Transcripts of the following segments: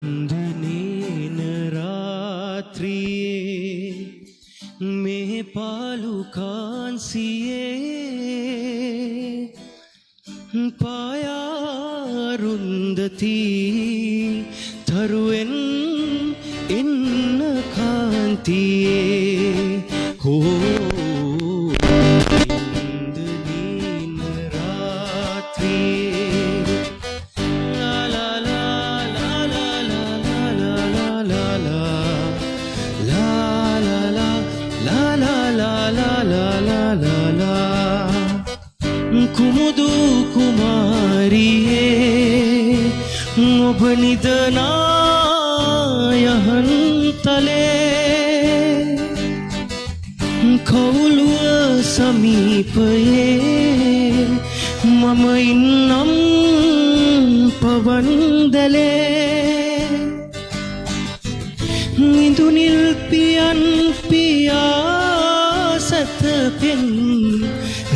नीन रात्रिये में पालू कांसिये पायारुंदती धरुएन इन कांतिये हो नीन रात्रिये कुमुदु कुमारिये ඔබ නිදනා යහන්තලේ කවුළුව සමීපයේ මම ඉන්නම් පවන්දලේ නිදුනිල් පියන් පියා සතපෙන්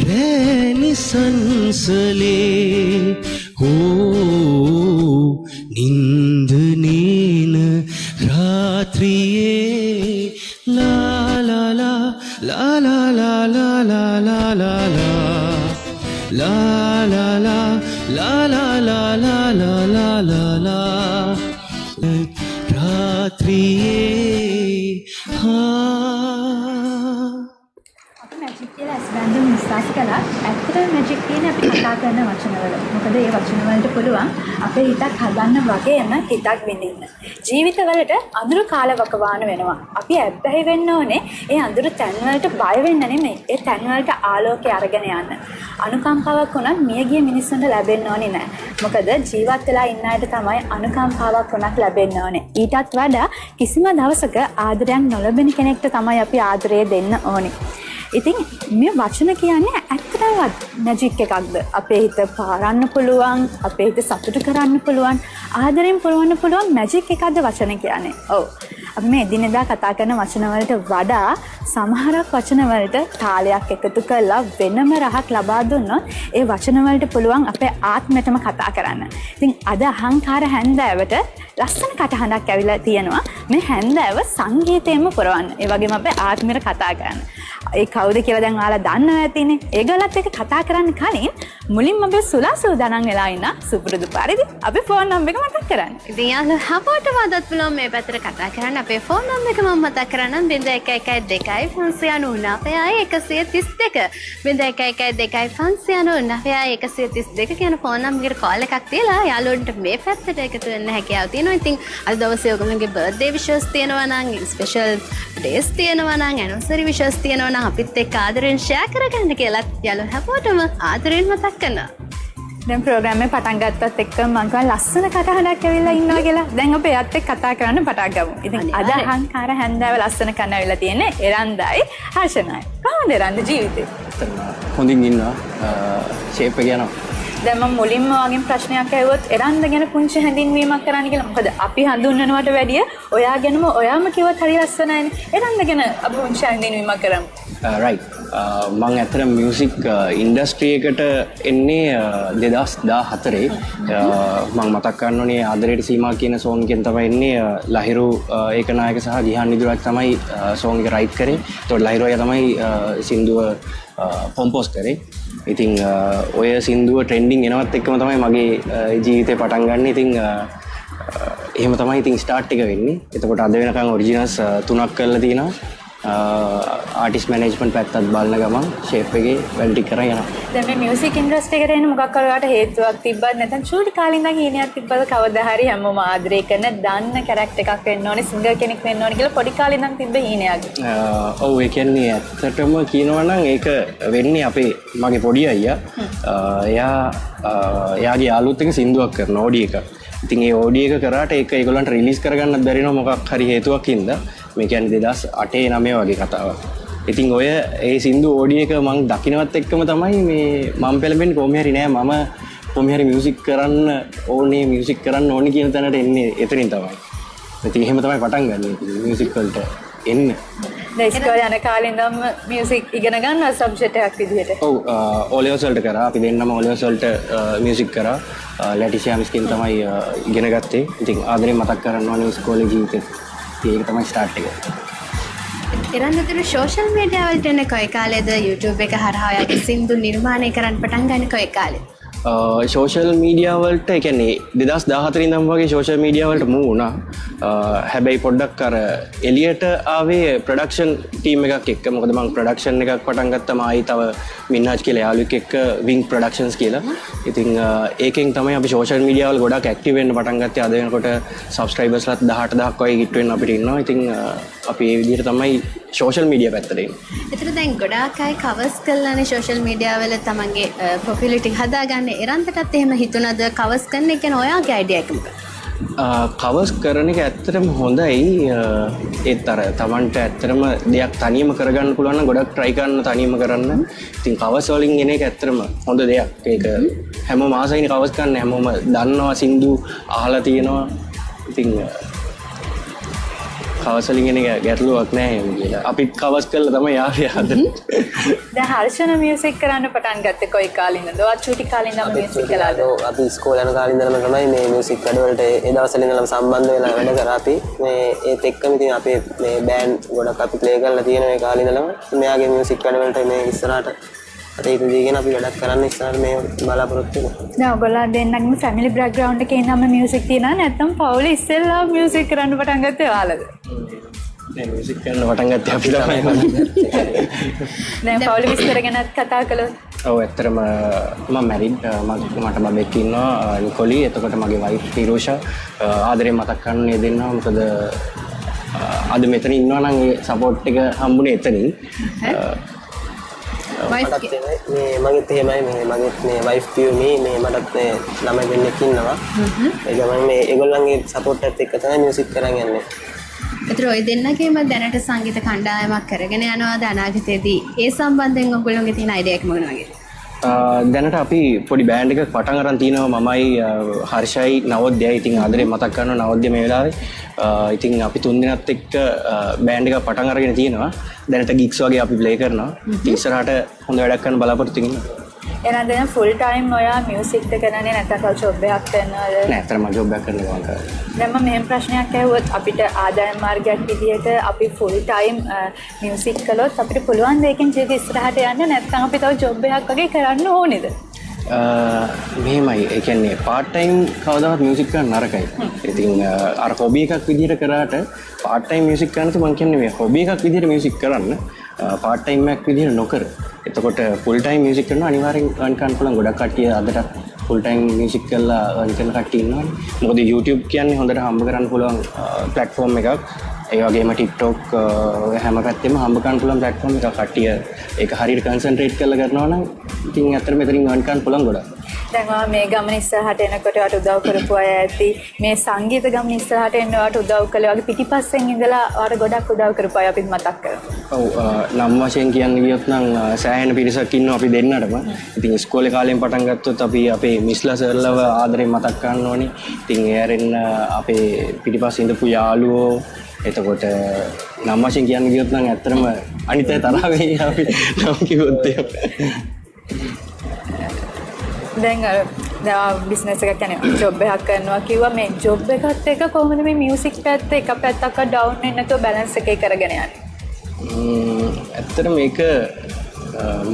රැනිසංසලේ හෝ නින්දනේන රාත්‍රියේ ලා ලා ලා ලා ලා ලා ලා ලා ලා ලා ලා ලා ලා ලා ලා ලා ලා ලා ලා රාත්‍රියේ මැජික් කියලා ඇස්බැඳුම් විශ්වාස කළා. ඇත්තටම මැජික් කියන්නේ අපි කතා කරන වචනවල. මොකද ඒ වචන වලට පුළුවන් අපේ හිතක් හදන්න වගේම හිතක් විඳින්න. ජීවිතවලට අඳුරු කාලවකවාන වෙනවා. අපි ඇබ්බැහි වෙන්න ඕනේ ඒ අඳුරු තැන් වලට බය වෙන්න නෙමෙයි. ඒ තැන් වලට ආලෝකය අරගෙන යන්න. අනුකම්පාවක් උනත් මියගිය මිනිස්සුන්ට ලැබෙන්න ඕනේ නෑ. මොකද ජීවත් වෙලා ඉන්න අයට තමයි අනුකම්පාවක් උනත් ලැබෙන්න ඕනේ. ඊටත් වඩා කිසිම දවසක ආදරයක් නොලැබෙන කෙනෙක්ට තමයි අපි ආදරය දෙන්න ඕනේ. ඉතින් මේ වචන කියන්නේ ඇත්තටම මැජික් එකක්ද? අපේ හිත පාරන්න පුළුවන්, අපේ හිත සතුටු කරන්න පුළුවන්, ආදරෙන් පුරවන්න පුළුවන් මැජික් එකක්ද වචන කියන්නේ? ඔව්. අපි මේ එදිනෙදා කතා කරන වචන වලට වඩා සමහරක් වචන වලට තාලයක් එකතු කරලා වෙනම රහක් ලබා දුන්නොත් ඒ වචන වලට පුළුවන් අපේ ආත්මයටම කතා කරන්න. ඉතින් අද අහංකාර හැන්දෑවට ලස්සන කටහඬක් ඇවිල්ලා තියෙනවා. මේ හැන්දෑව සංගීතයෙන්ම පුරවන්න. ඒ වගේම අපේ ආත්මයට කතා කරන්න. ඒ කවුද කියලා දැන් ඔයාලා දන්නවා ඇතිනේ. ඒගොල්ලත් එක්ක කතා කරන්න කලින් මුලින්ම අපි සුලාසුදානම් වෙලා ඉන්න සුපුරුදු පරිදි අපි ෆෝන් නම්බර් එක මතක් කරන්න. ඉතින් යාළුවෝ හැමෝටම අදත් පුළුවන් මේ පැත්තට කතා කරන්න. අපේ ෆෝන් නම්බර් එක මම මතක් කරන්නම් 0112 599 කියන ෆෝන් නම්බර් එකට කෝල් එකක් තියලා යාළුවන්ට මේ පැත්තට එකතු වෙන්න හැකියාව තියෙනවා. ඉතින් අද දවසේ ඔයගොල්ලන්ගේ බර්ත්ඩේ විෂස් තියෙනවා නම්, ස්පෙෂල් ඩේස් තියෙනවා නම්, ඇනිවර්සරි විෂස් තියෙනවා නම් අපිත් එක්ක ආදරෙන් ෂෙයා කරගන්න කියලා යාළුවෝ හැමෝටම ආදරෙන් මතක් කරනවා. දැන් ප්‍රෝග්‍රෑම් එක පටන් ගත්තත් එක්කම මම කිව්වා ලස්සන කටහඬක් ඇවිල්ලා ඉන්නවා කියලා. දැන් අපි එයත් එක්ක කතා කරන්න පටන් ගමු. ඉතින් අද අහංකාර හැන්දෑව ලස්සන කන්න ඇවිල්ලා තියෙන්නේ එරන්දයි හර්ෂණයි. කොහොමද එරන්ද ජීවිතේ? හොඳින් ඉන්නවා. ෂේප් එක යනවා. දැන් මම මුලින්ම වගේ ප්‍රශ්නයක් ඇහුවොත් එරන්ද ගැන පුංචි හැඳින්වීමක් කරන්න කියලා. මොකද අපි හඳුන්වනවට වැඩිය ඔයා ගැනම ඔයාම කිව්වත් හරි ලස්සනයිනේ. එරන්ද ගැන අපි පුංචි හැඳින්වීමක් කරමු. රයිට්. මම ඇත්තට මියුසික් ඉන්ඩස්ට්‍රි එකට එන්නේ 2014 මම මතක් කරන්න ඕනේ ආදරයට සීමා කියන සෝන් එකෙන් තමයි එන්නේ. ලහිරු ඒකනායක සහ ගිහාන් නිදුරක් තමයි සෝන් එක රයිට් කරේ. ඒතකොට ලහිරු අයියා තමයි සින්දුව කොම්පෝස් කරේ. ඉතින් ඔය සින්දුව ට්‍රෙන්ඩින් එනවත් එක්කම තමයි මගේ ජීවිතේ පටන් ගන්න. ඉතින් එහෙම තමයි ඉතින් ස්ටාර්ට් එක වෙන්නේ. එතකොට අද වෙනකන් ඔරිජිනල්ස් 3ක් කරලා තියෙනවා. ආටිස්ට් මැනේජ්මන්ට් පැත්තත් බලන ගමන් ෂේප් එකේ වැඩ ටික කරගෙන යනවා. දැන් මේ මියුසික් ඉන්ඩස්ට්‍රි එකට එන්න මොකක් කර ඔයාලට හේතුවක් තිබ්බද නැත්නම් චූටි කාලේ ඉඳන් හීනයක් තිබ්බද කවදා හරි හැමෝම ආදරය කරන දන්න කැරක්ටර් එකක් වෙන්න ඕනේ, සිංගර් කෙනෙක් වෙන්න ඕනේ කියලා පොඩි කාලේ ඉඳන් තිබ්බ හීනයක්? ඔව් ඒ කියන්නේ ඇත්තටම කියනවා නම් ඒක වෙන්නේ අපේ මගේ පොඩි අයියා. එයාගේ යාළුවොත් එක්ක සින්දුවක් කරන ඕඩියෝ එක. ඉතින් ඒ ඕඩියෝ එක කරාට ඒක ඒගොල්ලන්ට රිලීස් කරගන්නත් බැරි වෙනවා මොකක් හරි හේතුවක් හින්දා. මේ කියන්නේ 2008 9 වගේ කතාවක්. ඉතින් ඔය ඒ සින්දු ඕඩියෝ එක මම දකින්නවත් එක්කම තමයි මේ මම පෙළඹෙන්නේ කොහොම හරි නෑ මම කොහොම හරි මියුසික් කරන්න ඕනේ කියන තැනට එන්නේ එතනින් තමයි. ඉතින් එහෙම තමයි පටන් ගන්න. මියුසික් වලට එන්න. දැන් ඉස්කෝලේ යන කාලේ ඉඳන්ම මියුසික් ඉගෙන ගන්නවා සබ්ජෙක්ට් එකක් විදිහට. ඔව් ඕලෙවල්ස් වලට කරා අපි දෙන්නම ඕලෙවල්ස් වලට මියුසික් කරා ලැටිසියා මිස්කින් තමයි ඉගෙන ගත්තේ. ඉතින් ආදරේ මතක් කරන්න ඕනේ ඉස්කෝලේ ජීවිතේ. ඒක තමයි ස්ටාර්ට් එක. එරන්දතුරු සෝෂල් මීඩියා වලට එන කොයි කාලේද YouTube එක හරහා ඔයාගේ සින්දු නිර්මාණය කරන්න පටන් ගන්න කොයි කාලේ? සෝෂල් මීඩියා වලට ඒ කියන්නේ 2014 ඉඳන් වගේ සෝෂල් මීඩියා වලට මූ වුණා. හැබැයි පොඩ්ඩක් අර එලියට ආවේ ප්‍රොඩක්ෂන් ටීම් එකක් එක්ක. මොකද මම ප්‍රොඩක්ෂන් එකක් පටන් ගත්තම ආයි තව මින්හාජ් කියලා යාළුවෙක් එක්ක විං ප්‍රොඩක්ෂන්ස් කියලා. ඉතින් ඒකෙන් තමයි අපි සෝෂල් මීඩියා වල ගොඩක් ඇක්ටිව් වෙන්න පටන් ගත්තේ. අද වෙනකොට සබ්ස්ක්‍රයිබර්ස්ලාත් 18000ක් වගේ ගිට් වෙන්න අපිට ඉන්නවා. ඉතින් අපි ඒ විදිහට තමයි සෝෂල් මීඩියා පැත්තට එන්නේ. ඒතර දැන් ගොඩාක් අය කවර්ස් කළානේ සෝෂල් මීඩියා වල තමන්ගේ පොපියුලරිටි හදාගන්න. එරන්දටත් එහෙම හිතුණාද කවර්ස් කරන්න? ඒ කියන්නේ ඔයාගේ අයිඩියා එක මොකක්ද? කවර්ස් කරන එක ඇත්තටම හොඳයි. ඒත් අර තමන්ට ඇත්තටම දෙයක් තනියම කරගන්න පුළුවන් නම් ගොඩක් try කරන්න තනියම කරන්න. ඉතින් කවර්ස් වලින් එන එක ඇත්තටම හොඳ දෙයක්. ඒක හැමෝම ආසයිනේ කවර්ස් කරන්න. හැමෝම දන්නවා සින්දු අහලා තියෙනවා. ඉතින් කවර්ස් වලින් එන එක ගැටලුවක් නෑ එහෙම කියලා. අපිත් කවර්ස් කරලා තමයි ආවේ හදන්නේ. දැන් හර්ෂණ මියුසික් කරන්න පටන් ගත්තේ කොයි කාලේ ඉඳන්ද? ඔයා චූටි කාලේ ඉඳන්ම මියුසික් කළාද? අපි ඉස්කෝලේ යන කාලේ ඉඳන්ම තමයි මේ මියුසික් වැඩවලට ඒ දවස්වල ඉඳන්ම සම්බන්ධ වෙලා වැඩ කරා අපි. මේ ඒත් එක්කම ඉතින් අපේ මේ බෑන්ඩ් ගොඩක් අපි ප්ලේ කරලා තියෙන මේ කාලේ ඉඳන්ම මෙයාගේ මියුසික් වැඩවලට මේ ඉස්සරහට අතීත දීගෙන අපි වැඩක් කරන්න ඉස්සරහට මේ බලාපොරොත්තු වෙනවා. දැන් ඔයගොල්ලෝ දෙන්නගේම ෆැමිලි බෑග්ග්‍රවුන්ඩ් එකේ ඉඳන්ම මියුසික් තියෙනවා නැත්නම් පවුලේ ඉස්සෙල්ලා මියුසික් කරන්න පටන් ගත්තේ ඔයාලද? දැන් මියුසික් කරන්න පටන් ගත්තේ අපි තමයි. දැන් පවුලේ විස්තර ගැනත් කතා කළොත්. ඔව් ඇත්තටම මම මැරිඩ්. මට බබෙක් ඉන්නවා නිකොලි. එතකොට මගේ වයිෆ් පිරෝෂා. ආදරේ මතක් කරන්නේ දෙන්නවා. මොකද අද මෙතන ඉන්නවා නම් ඒ සපෝට් එක හම්බුනේ එතනින්. මටත් මේ මගෙත් එහෙමයි මේ මගෙත් මේ වයිෆ් පියුමි මේ මටත් මේ ළමයි දෙන්නෙක් ඉන්නවා. ඒ ගමන් මේ ඒගොල්ලන්ගේ සපෝට් එකත් එක්ක තමයි මියුසික් කරන් යන්නේ. ඒතර ඔය දෙන්නගේම දැනට සංගීත කණ්ඩායමක් කරගෙන යනවාද අනාගතයේදී? ඒ සම්බන්ධයෙන් ඔයගොල්ලෝගේ තියෙන අයිඩියා එක මොන වගේද? දැනට අපි පොඩි බෑන්ඩ් එකක් පටන් අරන් තිනවා. මමයි හර්ෂයි නවෝදයයි. ඉතින් ආදරේ මතක් කරනවා නවෝදය මේ වෙලාවේ. ඉතින් අපි තුන් දෙනාත් එක්ක බෑන්ඩ් එකක් පටන් අරගෙන තිනවා. දැනට ගිග්ස් වගේ අපි ප්ලේ කරනවා. ඉස්සරහට හොඳ වැඩක් කරන්න බලාපොරොත්තු වෙනවා. එහෙනම් දැන් ෆුල් ටයිම් ඔයා මියුසික්ද කරන්නේ නැත්නම් තව ජොබ් එකක් කරනවද? නෑ ඇත්තටම ජොබ් එකක් කරනවා මම කරන්නේ. දැන් මම මෙහෙම ප්‍රශ්නයක් ඇහුවොත් අපිට ආදායම් මාර්ගයක් විදිහට අපි ෆුල් ටයිම් මියුසික් කළොත් අපිට පුළුවන් දෙයකින් ජීවිතේ ඉස්සරහට යන්න නැත්නම් අපි තව ජොබ් එකක් වගේ කරන්න ඕනේද? මෙහෙමයි. ඒ කියන්නේ පාර්ට් ටයිම් කවදාවත් මියුසික් කරන්න නරකයි. ඉතින් අර හොබි එකක් විදිහට කරාට පාර්ට් ටයිම් මියුසික් කරනකොට මම කියන්නේ මේ හොබි එකක් විදිහට මියුසික් කරන්න පාර්ට් ටයිම් එකක් විදිහට නොකර. එතකොට ෆුල් ටයිම් මියුසික් කරනවා අනිවාර්යෙන් earn කරන්න පුළුවන්. ගොඩක් කට්ටිය අදට ෆුල් ටයිම් මියුසික් කරලා earn කරන කට්ටිය ඉන්නවානේ. මොකද YouTube කියන්නේ හොඳට හම්බ කරන්න පුළුවන් platform එකක්. ඒ වගේම TikTok හැම පැත්තෙම හම්බ කරන්න පුළුවන් platform එකක්. කට්ටිය ඒක හරියට concentrate කරලා කරනවා නම් ඉතින් ඇත්තට මෙතනින් earn කරන්න පුළුවන් ගොඩක්. දැන් ඔයා මේ ගමන ඉස්සරහට එනකොට ඔයාට උදව් කරපු අය ඇති. මේ සංගීත ගමන ඉස්සරහට එන්න ඔයාට උදව් කළේ වගේ පිටිපස්සෙන් ඉඳලා ඔයාට ගොඩක් උදව් කරපු අය අපිත් මතක් කරමු. ඔව් නම් වශයෙන් කියන්න ගියොත් නම් සෑහෙන පිරිසක් ඉන්නවා අපි දෙන්නටම. ඉතින් ඉස්කෝලේ කාලෙන් පටන් ගත්තොත් අපි අපේ මිස්ලා සර්ලව ආදරෙන් මතක් කරන්න ඕනේ. ඉතින් ඒ ඇරෙන්න අපේ පිටිපස්සේ ඉඳපු යාළුවෝ එතකොට නම් වශයෙන් කියන්න ගියොත් නම් ඇත්තටම අනිත් අය තරහ වෙයි අපි නම් කිව්වොත් එහෙම. දැන් බිස්නස් එකක් කියන්නේ ජොබ් එකක් කරනවා කිව්වා මේ ජොබ් එකත් එක්ක කොහොමද මේ මියුසික් පැත්ත එක පැත්තක් ඩවුන් වෙන්නේ නැතුව බැලන්ස් එකේ කරගෙන යන්නේ? ඇත්තට මේක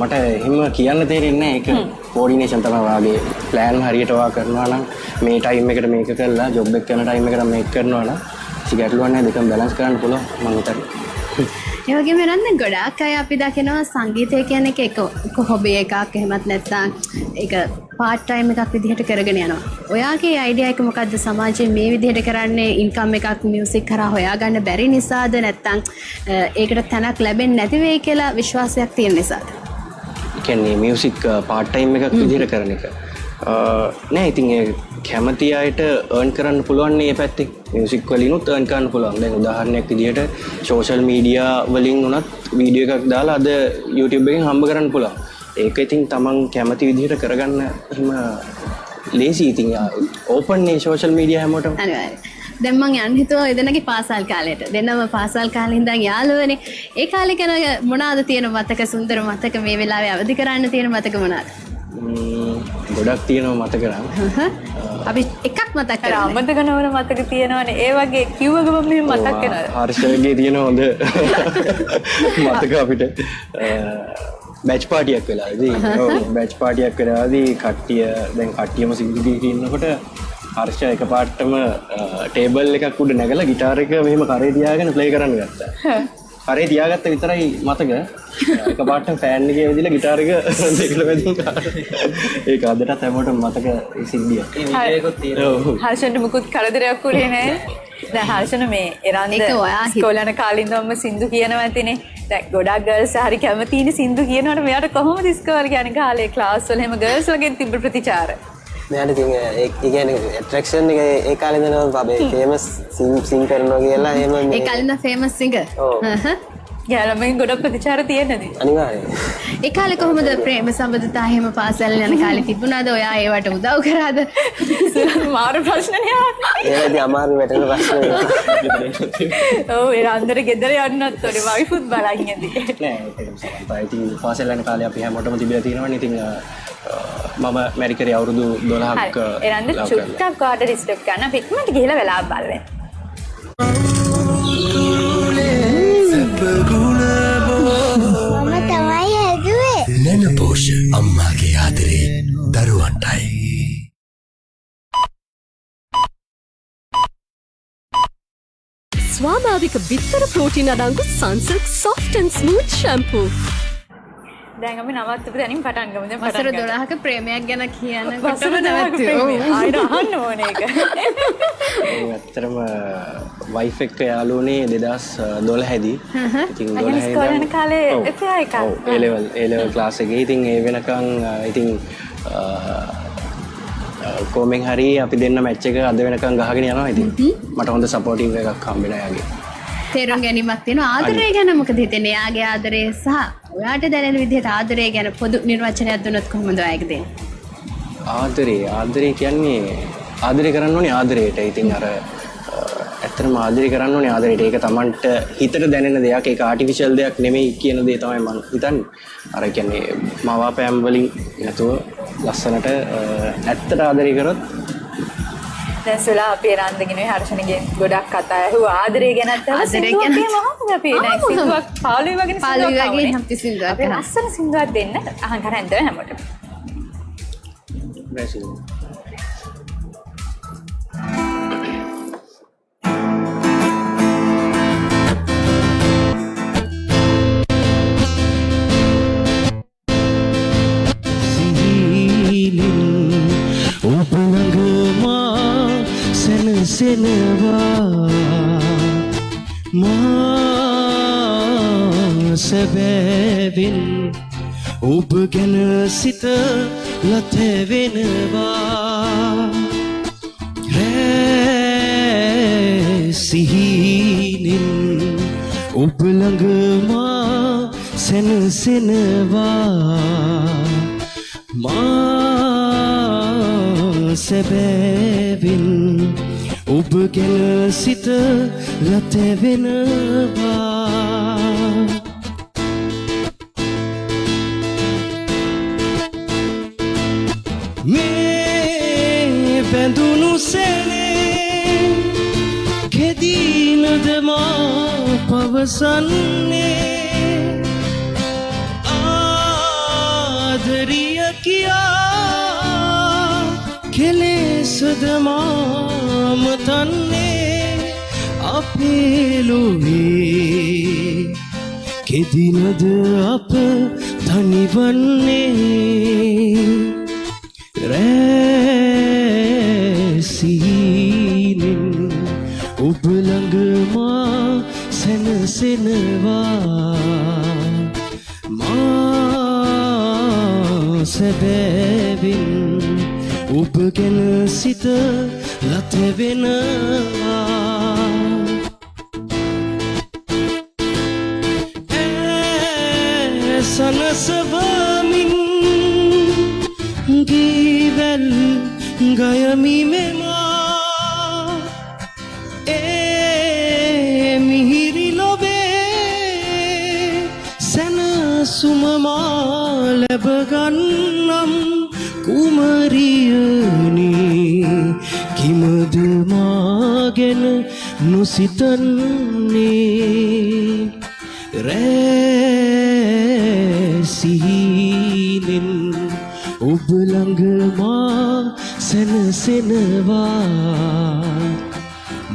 මට එහෙම කියන්න තේරෙන්නේ නැහැ. ඒක කෝඩිනේෂන් තමයි වාගේ ප්ලෑන් හරියට වා කරනවා නම් මේ ටයිම් එකට මේක කරලා ජොබ් එක කරන ටයිම් එකට මේක කරනවා නම් ගැටලුවක් නැහැ. දෙකම බැලන්ස් කරන්න පුළුවන් මම හිතන්නේ. ඒ වගේම නේද ගොඩාක් අය අපි දකිනවා සංගීතය කියන්නේ එක හොබි එකක් එහෙමත් නැත්නම් ඒක පාර්ට් ටයිම් එකක් විදිහට කරගෙන යනවා. ඔයාගේ අයිඩියා එක මොකද්ද? සමාජයේ මේ විදිහට කරන්නේ ඉන්කම් එකක් මියුසික් කරා හොයාගන්න බැරි නිසාද නැත්නම් ඒකට තැනක් ලැබෙන්නේ නැති වෙයි කියලා විශ්වාසයක් තියෙන නිසාද? ඒ කියන්නේ මියුසික් පාර්ට් ටයිම් එකක් විදිහට කරන එක. නෑ ඉතින් කැමති අයට earn කරන්න පුළුවන් මේ පැත්තේ. මියුසික් වලිනුත් earn කරන්න පුළුවන්. දැන් උදාහරණයක් විදිහට සෝෂල් මීඩියා වලින් උනත් වීඩියෝ එකක් දාලා අද YouTube එකෙන් හම්බ කරන්න පුළුවන්. ඒක ඉතින් තමන් කැමති විදිහට කරගන්න එහෙම ලේසි. ඉතින් ඕපන් නේ සෝෂල් මීඩියා හැමෝටම. අනිවාර්යයෙන්. දැන් මං යන්න හිතුවා ඔය දෙන්නගේ පාසල් කාලේට. දෙන්නම පාසල් කාලේ ඉඳන් යාළුවනේ. ඒ කාලේ ගැන මොනවාද තියෙන මතක සුන්දර මතක මේ වෙලාවේ අවදි කරන්න තියෙන මතක මොනවාද? ගොඩක් තියෙනවා මතක නම්. අපි එකක් මතක් අර කරමු. අමතක නොවන මතක තියෙනවනේ. ඒ වගේ කිව්ව ගමන් මෙහෙම මතක් වෙනවා. හර්ෂගේ තියෙන හොඳ මතක අපිට බැච් පාටියක් වෙලාදී බැච් පාටියක් වෙලාදී කට්ටිය දැන් කට්ටියම සිංදු ගීක ඉන්නකොට හර්ෂ එකපාරටම ටේබල් එකක් උඩ නැගලා ගිටාර එක මෙහෙම කරේ තියාගෙන ප්ලේ කරන්න ගත්තා. කරේ තියාගත්ත විතරයි මතක. එකපාරටම ෆෑන් එකේ වැදිලා ගිටාර එක දෙකල වැදින් ඒක අදටත් හැමෝටම මතක ඒ සිද්ධිය. හර්ෂන්ට මුකුත් කරදරයක් උනේ නැහැ. දැන් හර්ෂන මේ එරන්ද ඒක ඔයා ඉස්කෝලේ යන කාලේ ඉඳන්ම සින්දු කියනවා ඇතිනේ. දැන් ගොඩක් ගර්ල්ස් හරි කැමතිනේ සින්දු කියනවට මෙයාට කොහොමද ඉස්කෝලේ යන කාලේ ක්ලාස් වල එහෙම ගර්ල්ස් වලින් තිබ්බ ප්‍රතිචාර? මෙයාට ඉතින් ඒ කියන්නේ ඇට්‍රැක්ෂන් එක ඒ කාලේ ඉඳන් බබේ ෆේමස් සිං කරනවා කියලා එහෙම ඒ කලින් ෆේමස් සිංගර්. ගෑලමෙන් ගොඩක් ප්‍රතිචාර තියෙනද? අනිවාර්යයෙන්. ඒ කාලේ කොහොමද ප්‍රේම සම්බන්ධතා එහෙම පාසල් යන කාලේ තිබුණාද? ඔයා ඒවට උදව් කරාද? මාරු ප්‍රශ්නනේ ආන්නේ. ඒකදී අමාරු වැටෙන ප්‍රශ්න. ඔව් ඒ අnder ගෙදර යන්නත් ඕනේ වයිෆුත් බලන් ඉඳි. නෑ ඒක සමහරවිට ඉතින් පාසල් යන කාලේ අපි හැමෝටම තිබිලා තියෙනවනේ. ඉතින් මම මැරි කරේ අවුරුදු 12ක්. ඒ අnder චුට්ටක් ඔයාට ඩිස්ටර්බ් කරන්න අපි ඉක්මනට ගිහලා වෙලාව බලන්න. මම තමයි හැදුවේ. නැනපෝෂ අම්මාගේ ආදරේ දරුවන්ටයි. ස්වාභාවික බිත්තර ප්‍රෝටීන් අඩංගු සන්සිල්ක් soft and smooth shampoo. දැන් අපි නවත්තපු තැනින් පටන් ගමු. දැන් වසර පටන් ගමු. 12ක ප්‍රේමයක් ගැන කියනකොටම වසර 12ක නැවතුණා. ප්‍රේමය. ආයෙත් අහන්න ඕනේ ඒක. ඇත්තටම වයිෆ් එක්ක යාළුවනේ 2012 දී. ඉතින් 12 ඉස්කෝලේ යන කාලේ එපා එකක්. ඔව් ඒ ලෙවල් ක්ලාස් එකේ ඉතින් ඒ වෙනකන් ඉතින් කොමෙන් හරි අපි දෙන්න මැච් එක අද වෙනකන් ගහගෙන යනවා ඉතින් මට හොඳ සපෝටිව් එකක් හම්බෙලා යාගේ. තේරුම් ගැනීමක් තියෙනවා. ආදරය ගැන මොකද හිතන්නේ? යාගේ ආදරය සහ ඔයාට දැනෙන විදිහට ආදරය ගැන පොදු නිර්වචනයක් දුන්නොත් කොහොමද ඔයාගේ දෙන්නේ? ආදරේ කියන්නේ ආදරය කරන්න ඕනේ ආදරයට. ඉතින් අර ඇත්තටම ආදරය කරන්න ඕනේ ආදරයට. ඒක Tamanට හිතට දැනෙන දෙයක්. ඒක ආටිෆිෂල් දෙයක් නෙමෙයි කියන දේ තමයි මම හිතන්නේ. අර කියන්නේ මවාපෑම් වලින් නැතුව ලස්සනට ඇත්තට ආදරය කරොත් දැන් සුලා අපි රන්දගෙන හර්ෂණගේ ගොඩක් කතා ඇහුවා ආදරය ගැනත් ආදරය ගැන මොකක්ද අපි දැන් සින්දුවක් පාළුවේ වගේ පාළුවේ වගේ හැම්පි සින්දුවක් අපි ලස්සන සින්දුවක් දෙන්න අහන් කරන් ඉඳලා හැමෝටම බැසිල් සැබෑවෙන් ඔබ ගැන සිත ලතවෙනවා සිහිනින් ඔබ ළඟ මා සැනසෙනවා මා සැබෑවෙන් ඔබ ගැන සිත ලතවෙනවා මේ බැඳුණු සැනේ කෙදීනද මා පවසන්නේ ආදරිය කියා කෙලෙසද මාම තන්නේ අපේ ලොවේ කෙදිනද අප තනිවන්නේ රැසිහිනින් ඔබ ළඟ මා සැනසෙනවා මා සැබෑවෙන් ඔබ ගැන සිත ලතවෙනවා සනසවමින් ගීවැල් ගයමි මෙමා බගන්නම් කුමරියනේ කිමදු මාගෙන නොසිතන්නේ රැසිහිනෙන් ඔබ ළඟ මා සැනසෙනවා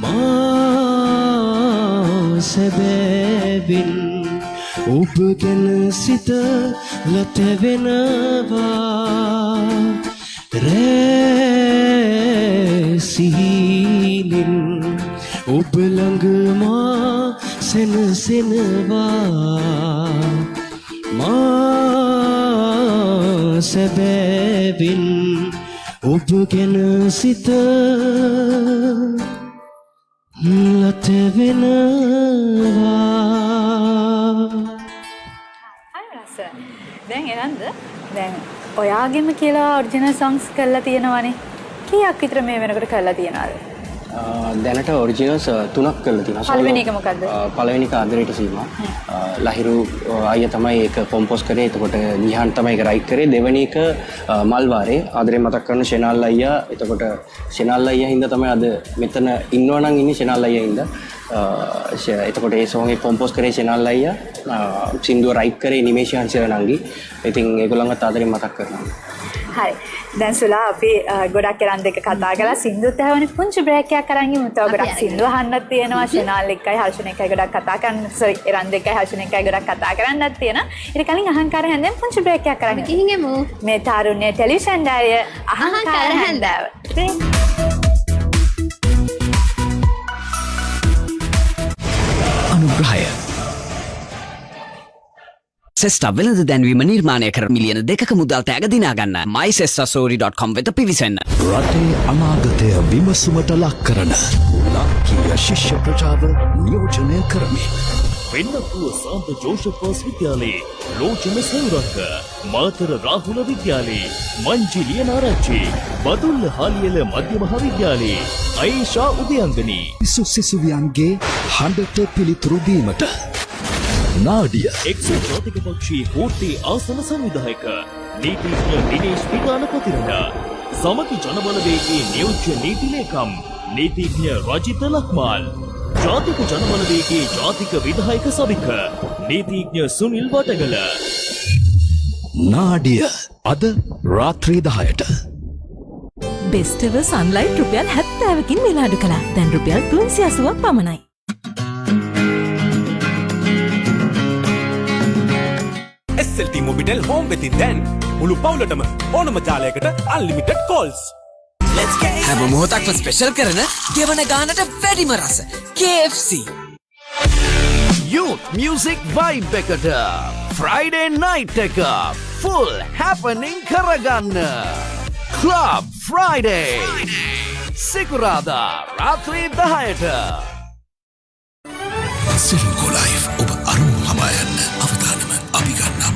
මා සැබෑවෙන් ඔබ ගැන සිතලා තැවෙනවා රැසිහිනෙන් ඔබ ළඟ මා සැනසෙනවා මා සැබෑවෙන් ඔබ ගැන සිතලා තැවෙනවා දැන් එනන්ද දැන් ඔයාගෙම කියලා ඔරිජිනල් සොන්ග්ස් කරලා තියෙනවනේ කීයක් විතර මේ වෙනකොට කරලා තියනවද දැනට ඔරිජිනල්ස් 3ක් කරලා තියෙනවා. පළවෙනි එක මොකද්ද? පළවෙනි එක ආදරයට සීමා. ලහිරු අයියා තමයි ඒක කොම්පෝස් කරේ. එතකොට නිහාන් තමයි ඒක රයිට් කරේ. දෙවෙනි එක මල්වාරේ ආදරේ මතක් කරන ෂෙනල් අයියා. එතකොට ෂෙනල් අයියා හින්දා තමයි අද මෙතන ඉන්නවනම් ඉන්නේ ෂෙනල් අයියා හින්දා. එතකොට ඒ සෝන් එක කොම්පෝස් කරේ ෂෙනල් අයියා. සින්දුව රයිට් කරේ නිමේෂයන් සිරණංගි. ඉතින් ඒගොල්ලන්වත් ආදරේ මතක් කරනවා. හරි. දැන් සුලා අපි ගොඩක් කරන් දෙක කතා කරලා සින්දුත් ඇහුවනේ පුංචි බ්‍රේක් එකක් අරන් ඉමු. තව ගොඩක් සින්දු අහන්නත් තියෙනවා. ෂෙනාල් එක්කයි හර්ෂණ එක්කයි ගොඩක් කතා කරන්න. සෝරි එරන් දෙකයි හර්ෂණ එක්කයි ගොඩක් කතා කරන්නත් තියෙනවා. ඊට කලින් අහංකාර හැන්දෙන් පුංචි බ්‍රේක් එකක් අරන් ගිහින් එමු. මේ තාරුණ්‍ය ටෙලිවිෂන් ඩාරිය අහංකාර හැන්දාව. අනුග්‍රහය සෙස්ටා වෙළඳ දැන්වීම නිර්මාණය කර මිලියන 2ක මුදල් තෑග දිනාගන්න mysestasori.com වෙත පිවිසන්න. රටේ අනාගතය විමසුමට ලක් කරන ලාංකීය ශිෂ්‍ය ප්‍රජාව නියෝජනය කරමි. වෙන්නපුව සාන්ත ජෝෂප්ස් විද්‍යාලයේ ලෝචන සෞරංග මාතර රාහුල විද්‍යාලයේ මංජි ලියනාරච්චි බදුල්ල හාලියල මධ්‍ය මහා විද්‍යාලයේ අයිෂා උදයංගනී සිසුවියන්ගේ හඬට පිළිතුරු දීමට නාඩිය එක්සත් ජාතික පක්ෂයේ කෝට්ටේ ආසන සංවිධායක නීතිඥ දිනේෂ් පිගානපතිරණ සමගි ජනබලවේගයේ නියෝජ්‍ය නීති ලේකම් නීතිඥ රජිත ලක්මාල් ජාතික ජනබලවේගයේ ජාතික විධායක සභික නීතිඥ සුනිල් වටගල නාඩිය අද රාත්‍රී 10ට බෙස්ටව සන්ලයිට් රුපියල් 70කින් මිලාඩු කළා. දැන් රුපියල් 380ක් පමණයි. SLT මොබිටෙල් හෝම් වෙතින් දැන් මුළු පවුලටම ඕනම ජාලයකට අන්ලිමිටඩ් කෝල්ස්. හැම මොහොතක්ම ස්පෙෂල් කරන ගෙවන ගානට වැඩිම රස KFC. Youth Music Vibe එකට Friday night එක full happening කරගන්න. Club Friday සිකුරාදා රාත්‍රී 10ට. සිරින්කෝ ලයිෆ් ඔබ අරුම ලබා යන්න අවධානම අපි ගන්නම්.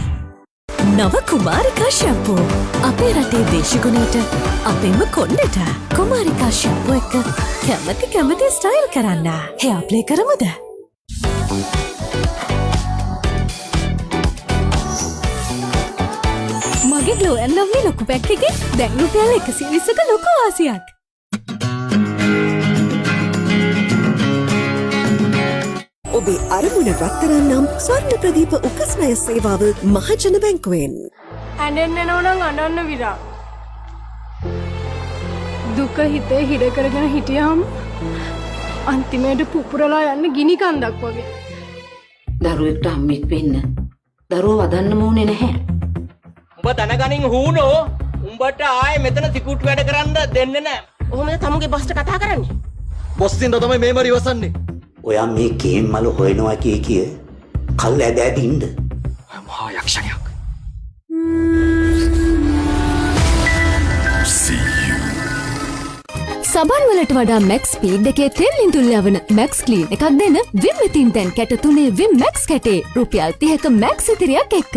නව කුමාරිකා ෂැම්පූ අපේ රටේ දේශගුණයට අපේම කොණ්ඩෙට කුමාරිකා ෂැම්පූ එක කැමති ස්ටයිල් කරන්න. හෙයා ප්ලේ කරමුද? මගේ ග්ලෝ ඇන් ලව්ලි ලොකු පැක් එකේ දැන් රුපියල් 120ක ලොකු වාසියක්. ඔබේ අරමුණ රත්තරන් නම් ස්වර්ණ ප්‍රදීප උකස්නය සේවාව මහජන බැංකුවෙන්. ඇඩෙන්න නෝනං අඩන්න විරා. දුක හිතේ හිඩ කරගෙන හිටියම් අන්තිමයට පුපුරලා යන්න ගිනි කන්දක් වගේ. දරුවෙක්ට අම්මෙක් වෙන්න දරුව වදන්න මෝනේ නැහැ. උඹ දැනගනින් හූනෝ උඹට ආයේ මෙතන තිකුට් වැඩ කරන්න දෙන්නේ නැහැ. ඔහොමද තමුගේ බස්ට කතා කරන්නේ? බොස්සින්ද තමයි මේම ඉවසන්නේ. ඔයා මේ කේම් මල හොයනවා කිය කල් ඇදෑට ඉන්න. මහා යක්ෂණයක්. සබන් වලට වඩා මැක්ස් ස්පීඩ් එකේ තෙල්ලින් තුල් යවන මැක්ස් ක්ලීන් එකක් දෙන විම් ඉතින් දැන් කැට 3 විම් මැක්ස් කැටේ රුපියල් 30ක මැක්ස් ඉතිරියක් එක්ක.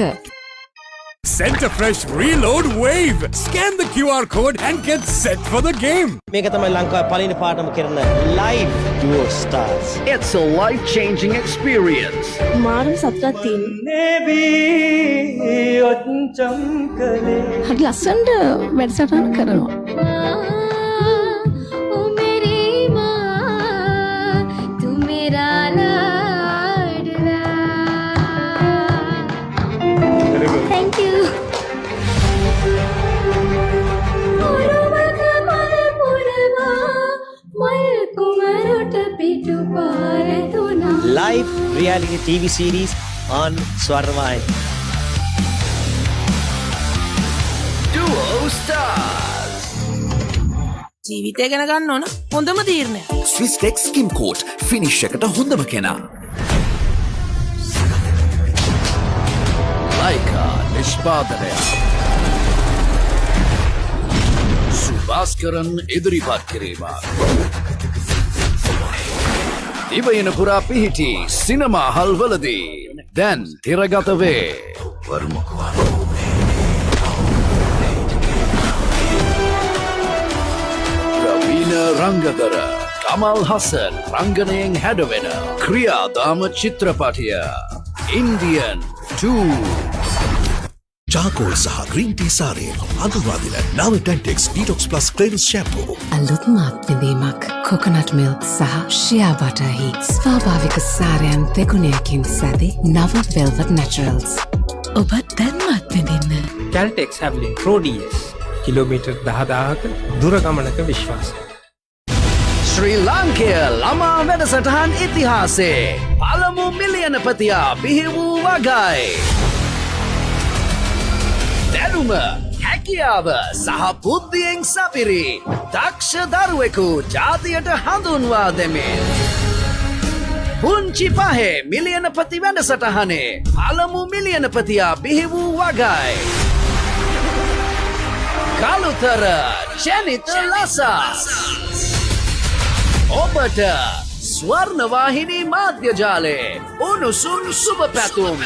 Center Fresh Reload Wave. Scan the QR code and get set for the game. මේක තමයි ලංකාවේ පළවෙනි පාඩම කරන live duo stars. It's a life-changing experience. මාරම සතුටක් තියෙනවා. හරි ලස්සනට වැඩසටහන කරනවා. Thank you. Live reality TV series on Swarnavahini. Duo Stars. ජීවිතය ගැන ගන්න ඕන හොඳම තීරණය. Swiss Tech Skim Coat finish එකට හොඳම කෙනා. Leica නිෂ්පාදනය. සුභාස්කරන් ඉදිරිපත් කිරීම. ඉවයන පුරා පිහිටි සිනමා හල්වලදී දැන් තිරගත වේ. ප්‍රවීණ රංගදර කමල් හසන් රංගනයෙන් හැඩවෙන ක්‍රියාදාම චිත්‍රපටිය ඉන්දියන් 2. Charcoal සහ green tea සාරයෙන් අඳුරාදින නව Dentex Detox Plus Clearance Shampoo. අලුත්ම අත්විඳීමක් කොකොනට් මිල්ක් සහ ෂියා බටර්හි ස්වාභාවික සාරයන් දෙගුණයකින් සැදි නව වෙල්වට් නැචරල්ස්. ඔබත් දැන්ම අත්විඳින්න. Caltex Havlin Pro DS kilometre 10,000ක දුර ගමනක විශ්වාසය. ශ්‍රී ලාංකය ළමා වැඩසටහන් ඉතිහාසේ පළමු මිලියනපතියා බිහි වූ වගයි. දැනුම හැකියාව සහ බුද්ධියෙන් සපිරි දක්ෂ දරුවෙකු ජාතියට හඳුන්වා දෙමින් පුංචි පහේ මිලියනපති වැඩසටහනේ පළමු මිලියනපතියා බිහි වූ වගයි. කළුතර ජනිත ලසා ඔබට ස්වර්ණවාහිනී මාධ්‍ය ජාලේ උණුසුම් සුබ පැතුම්.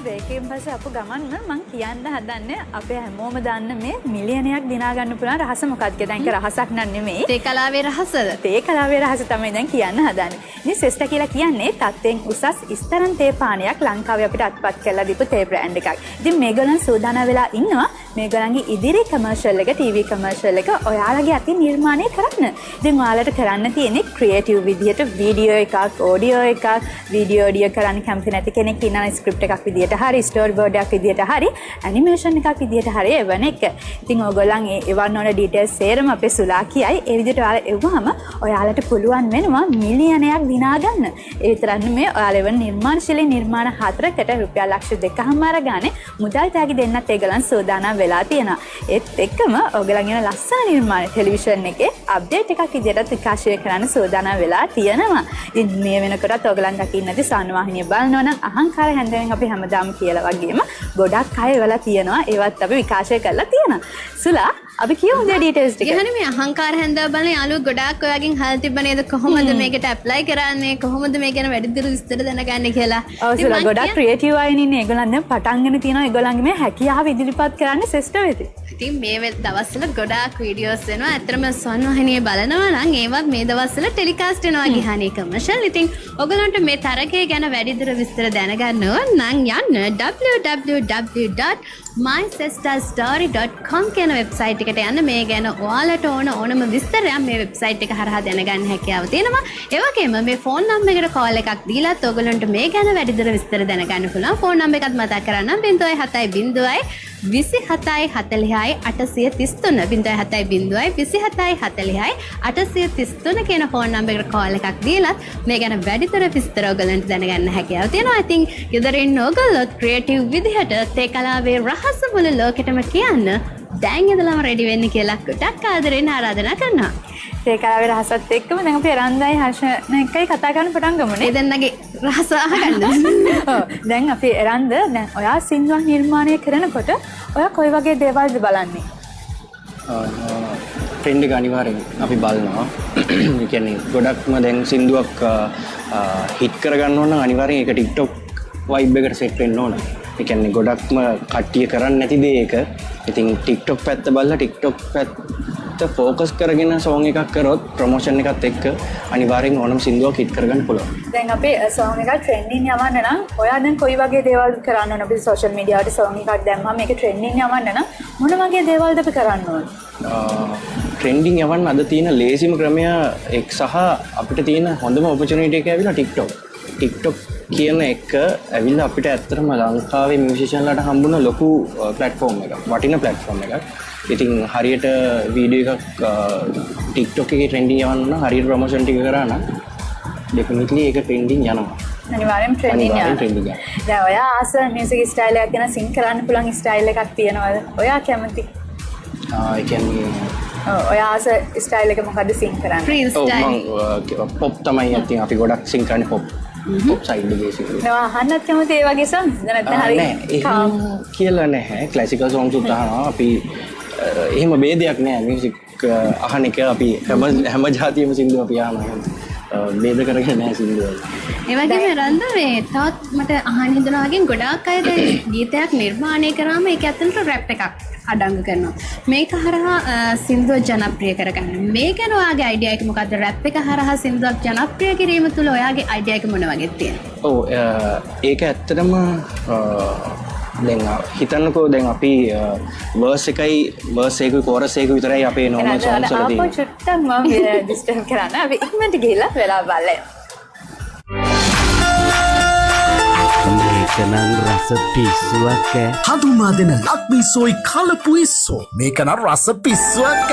බ්‍රේකයෙන් පස්සේ අපු ගමන්න මං කියන්න හදන්නේ අපේ හැමෝම දන්න මේ මිලියනයක් දිනා ගන්න පුළුවන් රහස මොකක්ද කියලා. දැන් ඒක රහසක් නන් නෙමෙයි. තේ කලාවේ රහසද? තේ කලාවේ රහස තමයි දැන් කියන්න හදන්නේ. ඉතින් සෙස්ටා කියලා කියන්නේ තත්ත්වෙන් උසස් ඉස්තරන් තේ පානයක් ලංකාවේ අපිට අත්පත් කරලා දීපු තේ බ්‍රෑන්ඩ් එකක්. ඉතින් මේගොල්ලන් සූදානම් වෙලා ඉන්නවා මේගොල්ලන්ගේ ඉදිරි කමර්ෂල් එක ටීවී කමර්ෂල් එක ඔයාලගේ අතින් නිර්මාණය කරන්න. ඉතින් ඔයාලට කරන්න තියෙන්නේ ක්‍රියේටිව් විදියට වීඩියෝ එකක්, ඔඩියෝ එකක්, වීඩියෝ කරන්න කැමති නැති කෙනෙක් ඉන්නා ස්ක්‍රිප්ට් එකක් විදියට හරි ස්ටෝරි බෝඩ් එකක් විදියට හරි ඇනිමේෂන් එකක් විදියට හරි එවන එක. ඉතින් ඕගොල්ලන් එවන්න ඕන ඩීටේල්ස් සේරම අපේ සුලා කියයි. ඒ විදියට ඔයාලා එවුවාම ඔයාලට පුළුවන් වෙනවා මිලියනයක් දිනා ගන්න. ඒ විතරක් නෙමෙයි ඔයාලා එවන නිර්මාණශීලී නිර්මාණ 4කට රුපියල් ලක්ෂ 2කමාර ගානේ මුදල් තෑගි දෙන්නත් ඒගොල්ලන් සූදානම් වෙලා තියෙනවා. ඒත් එක්කම ඔයගොල්ලන් එන ලස්සන නිර්මාණ ටෙලිවිෂන් එකේ අප්ඩේට් එකක් විදියට විකාශය කරන්න සූදානම් වෙලා තියෙනවා. ඉතින් මේ වෙනකොටත් ඔයගොල්ලන් දකින්න නැති ස්වර්ණවාහිනිය බලනවා නම් අහංකාර හැන්දෙන් අපි හැමදාම කියලා වගේම ගොඩක් අය වෙලා තියෙනවා. ඒවත් අපි විකාශය කරලා තියෙනවා. සුලා අපි කියමු මේ ඩීටේල්ස් ටික. එහෙනම් මේ අහංකාර හැන්දාව බලන යාළුවෝ ගොඩාක් ඔයගෙන් හල් තිබ්බ නේද කොහොමද මේකට ඇප්ලයි කරන්නේ කොහොමද මේ ගැන වැඩිදුර විස්තර දැනගන්නේ කියලා. ඔව් සුලා ගොඩක් ක්‍රියේටිව් අය ඉන්නේ. ඒගොල්ලන් දැන් පටන්ගෙන තියෙනවා. ඒගොල්ලන්ගේ මේ හැකියාව ඉදිරිපත් කරන්න සෙස්ටා වෙති. ඉතින් මේ දවස්වල ගොඩාක් වීඩියෝස් එනවා. ඇත්තටම ස්වර්ණවාහිනිය බලනවා නම් ඒවත් මේ දවස්වල ටෙලිකාස්ට් වෙනවා ගිහානේ කමර්ෂල්. ඉතින් ඔයගලන්ට මේ තරගය ගැන වැඩිදුර විස්තර දැනගන්න ඕන නම් යන්න www.mysestastory.com කියන වෙබ්සයිට් එකට යන්න. මේ ගැන ඔයාලට ඕනම විස්තරයක් මේ වෙබ්සයිට් එක හරහා දැනගන්න හැකියාව තියෙනවා. ඒ වගේම මේ ෆෝන් නම්බර් එකට කෝල් එකක් දීලාත් ඔයගලන්ට මේ ගැන වැඩිදුර විස්තර දැනගන්න පුළුවන්. ෆෝන් නම්බර් එකත් මතක් කරගන්න 070 27 40 833 833 කියන ෆෝන් නම්බර් එකට කෝල් එකක් දීලත් මේ ගැන වැඩිතර විස්තර ඔයගලන්ට දැනගන්න හැකියාව තියෙනවා. I think ගෙදරින් ඔයගොල්ලෝ ක්‍රියේටිව් විදිහට තේ කලාවේ රහස මුළු ලෝකෙටම කියන්න දැන් ඉඳලම රෙඩි වෙන්න කියලා ගොඩක් ආදරෙන් ආරාධනා කරනවා. තේ කලාවේ රහසත් එක්කම දැන් අපි රන්දයි හර්ෂණ එකයි කතා කරන්න පටන් ගමුනේ. ඒ දෙන්නගේ රහස අහගන්න. ඔව් දැන් අපි රන්ද දැන් ඔයා සින්දුවක් නිර්මාණය කරනකොට ඔයා කොයි වගේ දේවල්ද බලන්නේ? ට්‍රෙන්ඩ් එක අනිවාර්යෙන් අපි බලනවා. ඒ කියන්නේ ගොඩක්ම දැන් සින්දුවක් හිට් කරගන්න ඕන නම් අනිවාර්යෙන් ඒක TikTok vibe එකට සෙට් වෙන්න ඕන. ඒ කියන්නේ ගොඩක්ම කට්ටිය කරන්නේ නැති දේ ඒක. ඉතින් TikTok පැත්ත බලලා TikTok පැත්ත ෆෝකස් කරගෙන සෝන් එකක් කරොත් ප්‍රොමෝෂන් එකත් එක්ක අනිවාර්යෙන් ඕනම සින්දුවක් හිට් කරගන්න පුළුවන්. දැන් අපේ සෝන් එක ට්‍රෙන්ඩින් යවන්න නම් ඔයා දැන් කොයි වගේ දේවල් කරන්න ඕන? අපි සෝෂල් මීඩියා වලට සෝන් එකක් දැම්මම මේක ට්‍රෙන්ඩින් යවන්න නම් මොන වගේ දේවල්ද අපි කරන්න ඕන? ට්‍රෙන්ඩින් යවන්න අද තියෙන ලේසිම ක්‍රමය එක් සහ අපිට තියෙන හොඳම ඔපචුනිටි එක ඇවිල්ලා TikTok කියන එක ඇවිල්ලා අපිට ඇත්තටම ලංකාවේ මියුසිෂියන්ලාට හම්බුන ලොකු ප්ලැට්ෆෝම් එකක්, වටින ප්ලැට්ෆෝම් එකක්. ඉතින් හරියට වීඩියෝ එකක් TikTok එකේ ට්‍රෙන්ඩින් යවන්න නම් හරියට ප්‍රොමෝෂන් ටික කරා නම් ඩෙෆිනිට්ලි ඒක ට්‍රෙන්ඩින් යනවා. අනිවාර්යෙන් ට්‍රෙන්ඩින් යනවා. දැන් ඔයා ආස මියුසික් ස්ටයිල් එකක් ගැන සිං කරන්න පුළුවන් ස්ටයිල් එකක් තියෙනවද? ඔයා කැමති? ඒ කියන්නේ ඔයා ආස ස්ටයිල් එක මොකද්ද සිං කරන්නේ? Free style. මම පොප් තමයි අතින් අපි ගොඩක් සිං කරන්නේ පොප්. පොප් සයිඩ් එකේ සිං. නෑ අහන්නත් කැමති ඒ වගේ songs නැත්නම් හරි කියලා නැහැ. ක්ලාසිකල් songs උත් අහනවා අපි. එහෙම ભેදයක් නෑ මියුසික් අහන එක අපි හැම ජාතියෙම සින්දු අපි අහනවා. ભેද කරගෙන නෑ සින්දු වල. ඒ වගේම රන්ද මේ තවත් මට අහන්න හිතනවා වගේ ගොඩාක් අය දැන් ගීතයක් නිර්මාණය කරාම ඒක ඇත්තට රැප් එකක් අඩංගු කරනවා. මේක හරහා සින්දුව ජනප්‍රිය කරගන්න. මේ ගැන ඔයාගේ අයිඩියා එක මොකද්ද? රැප් එක හරහා සින්දුවක් ජනප්‍රිය කිරීම තුළ ඔයාගේ අයිඩියා එක මොන වගේද තියෙන්නේ? ඔව් ඒක ඇත්තටම දැන් හිතන්නකෝ දැන් අපි වර්ස් එකයි කෝරස් එකයි විතරයි අපේ නෝමල් සෝන්ග්ස් වල තියෙන්නේ. අපෝ චුට්ටක් මම ඩිස්ටර්බ් කරන්න. අපි ඉක්මනට ගිහලා වෙලා බලන්න. මේකනම් රස පිස්සුවක් හඳුනා දෙන ලක්මිසෝයි කලපු ඉස්සෝ මේකනම් රස පිස්සුවක්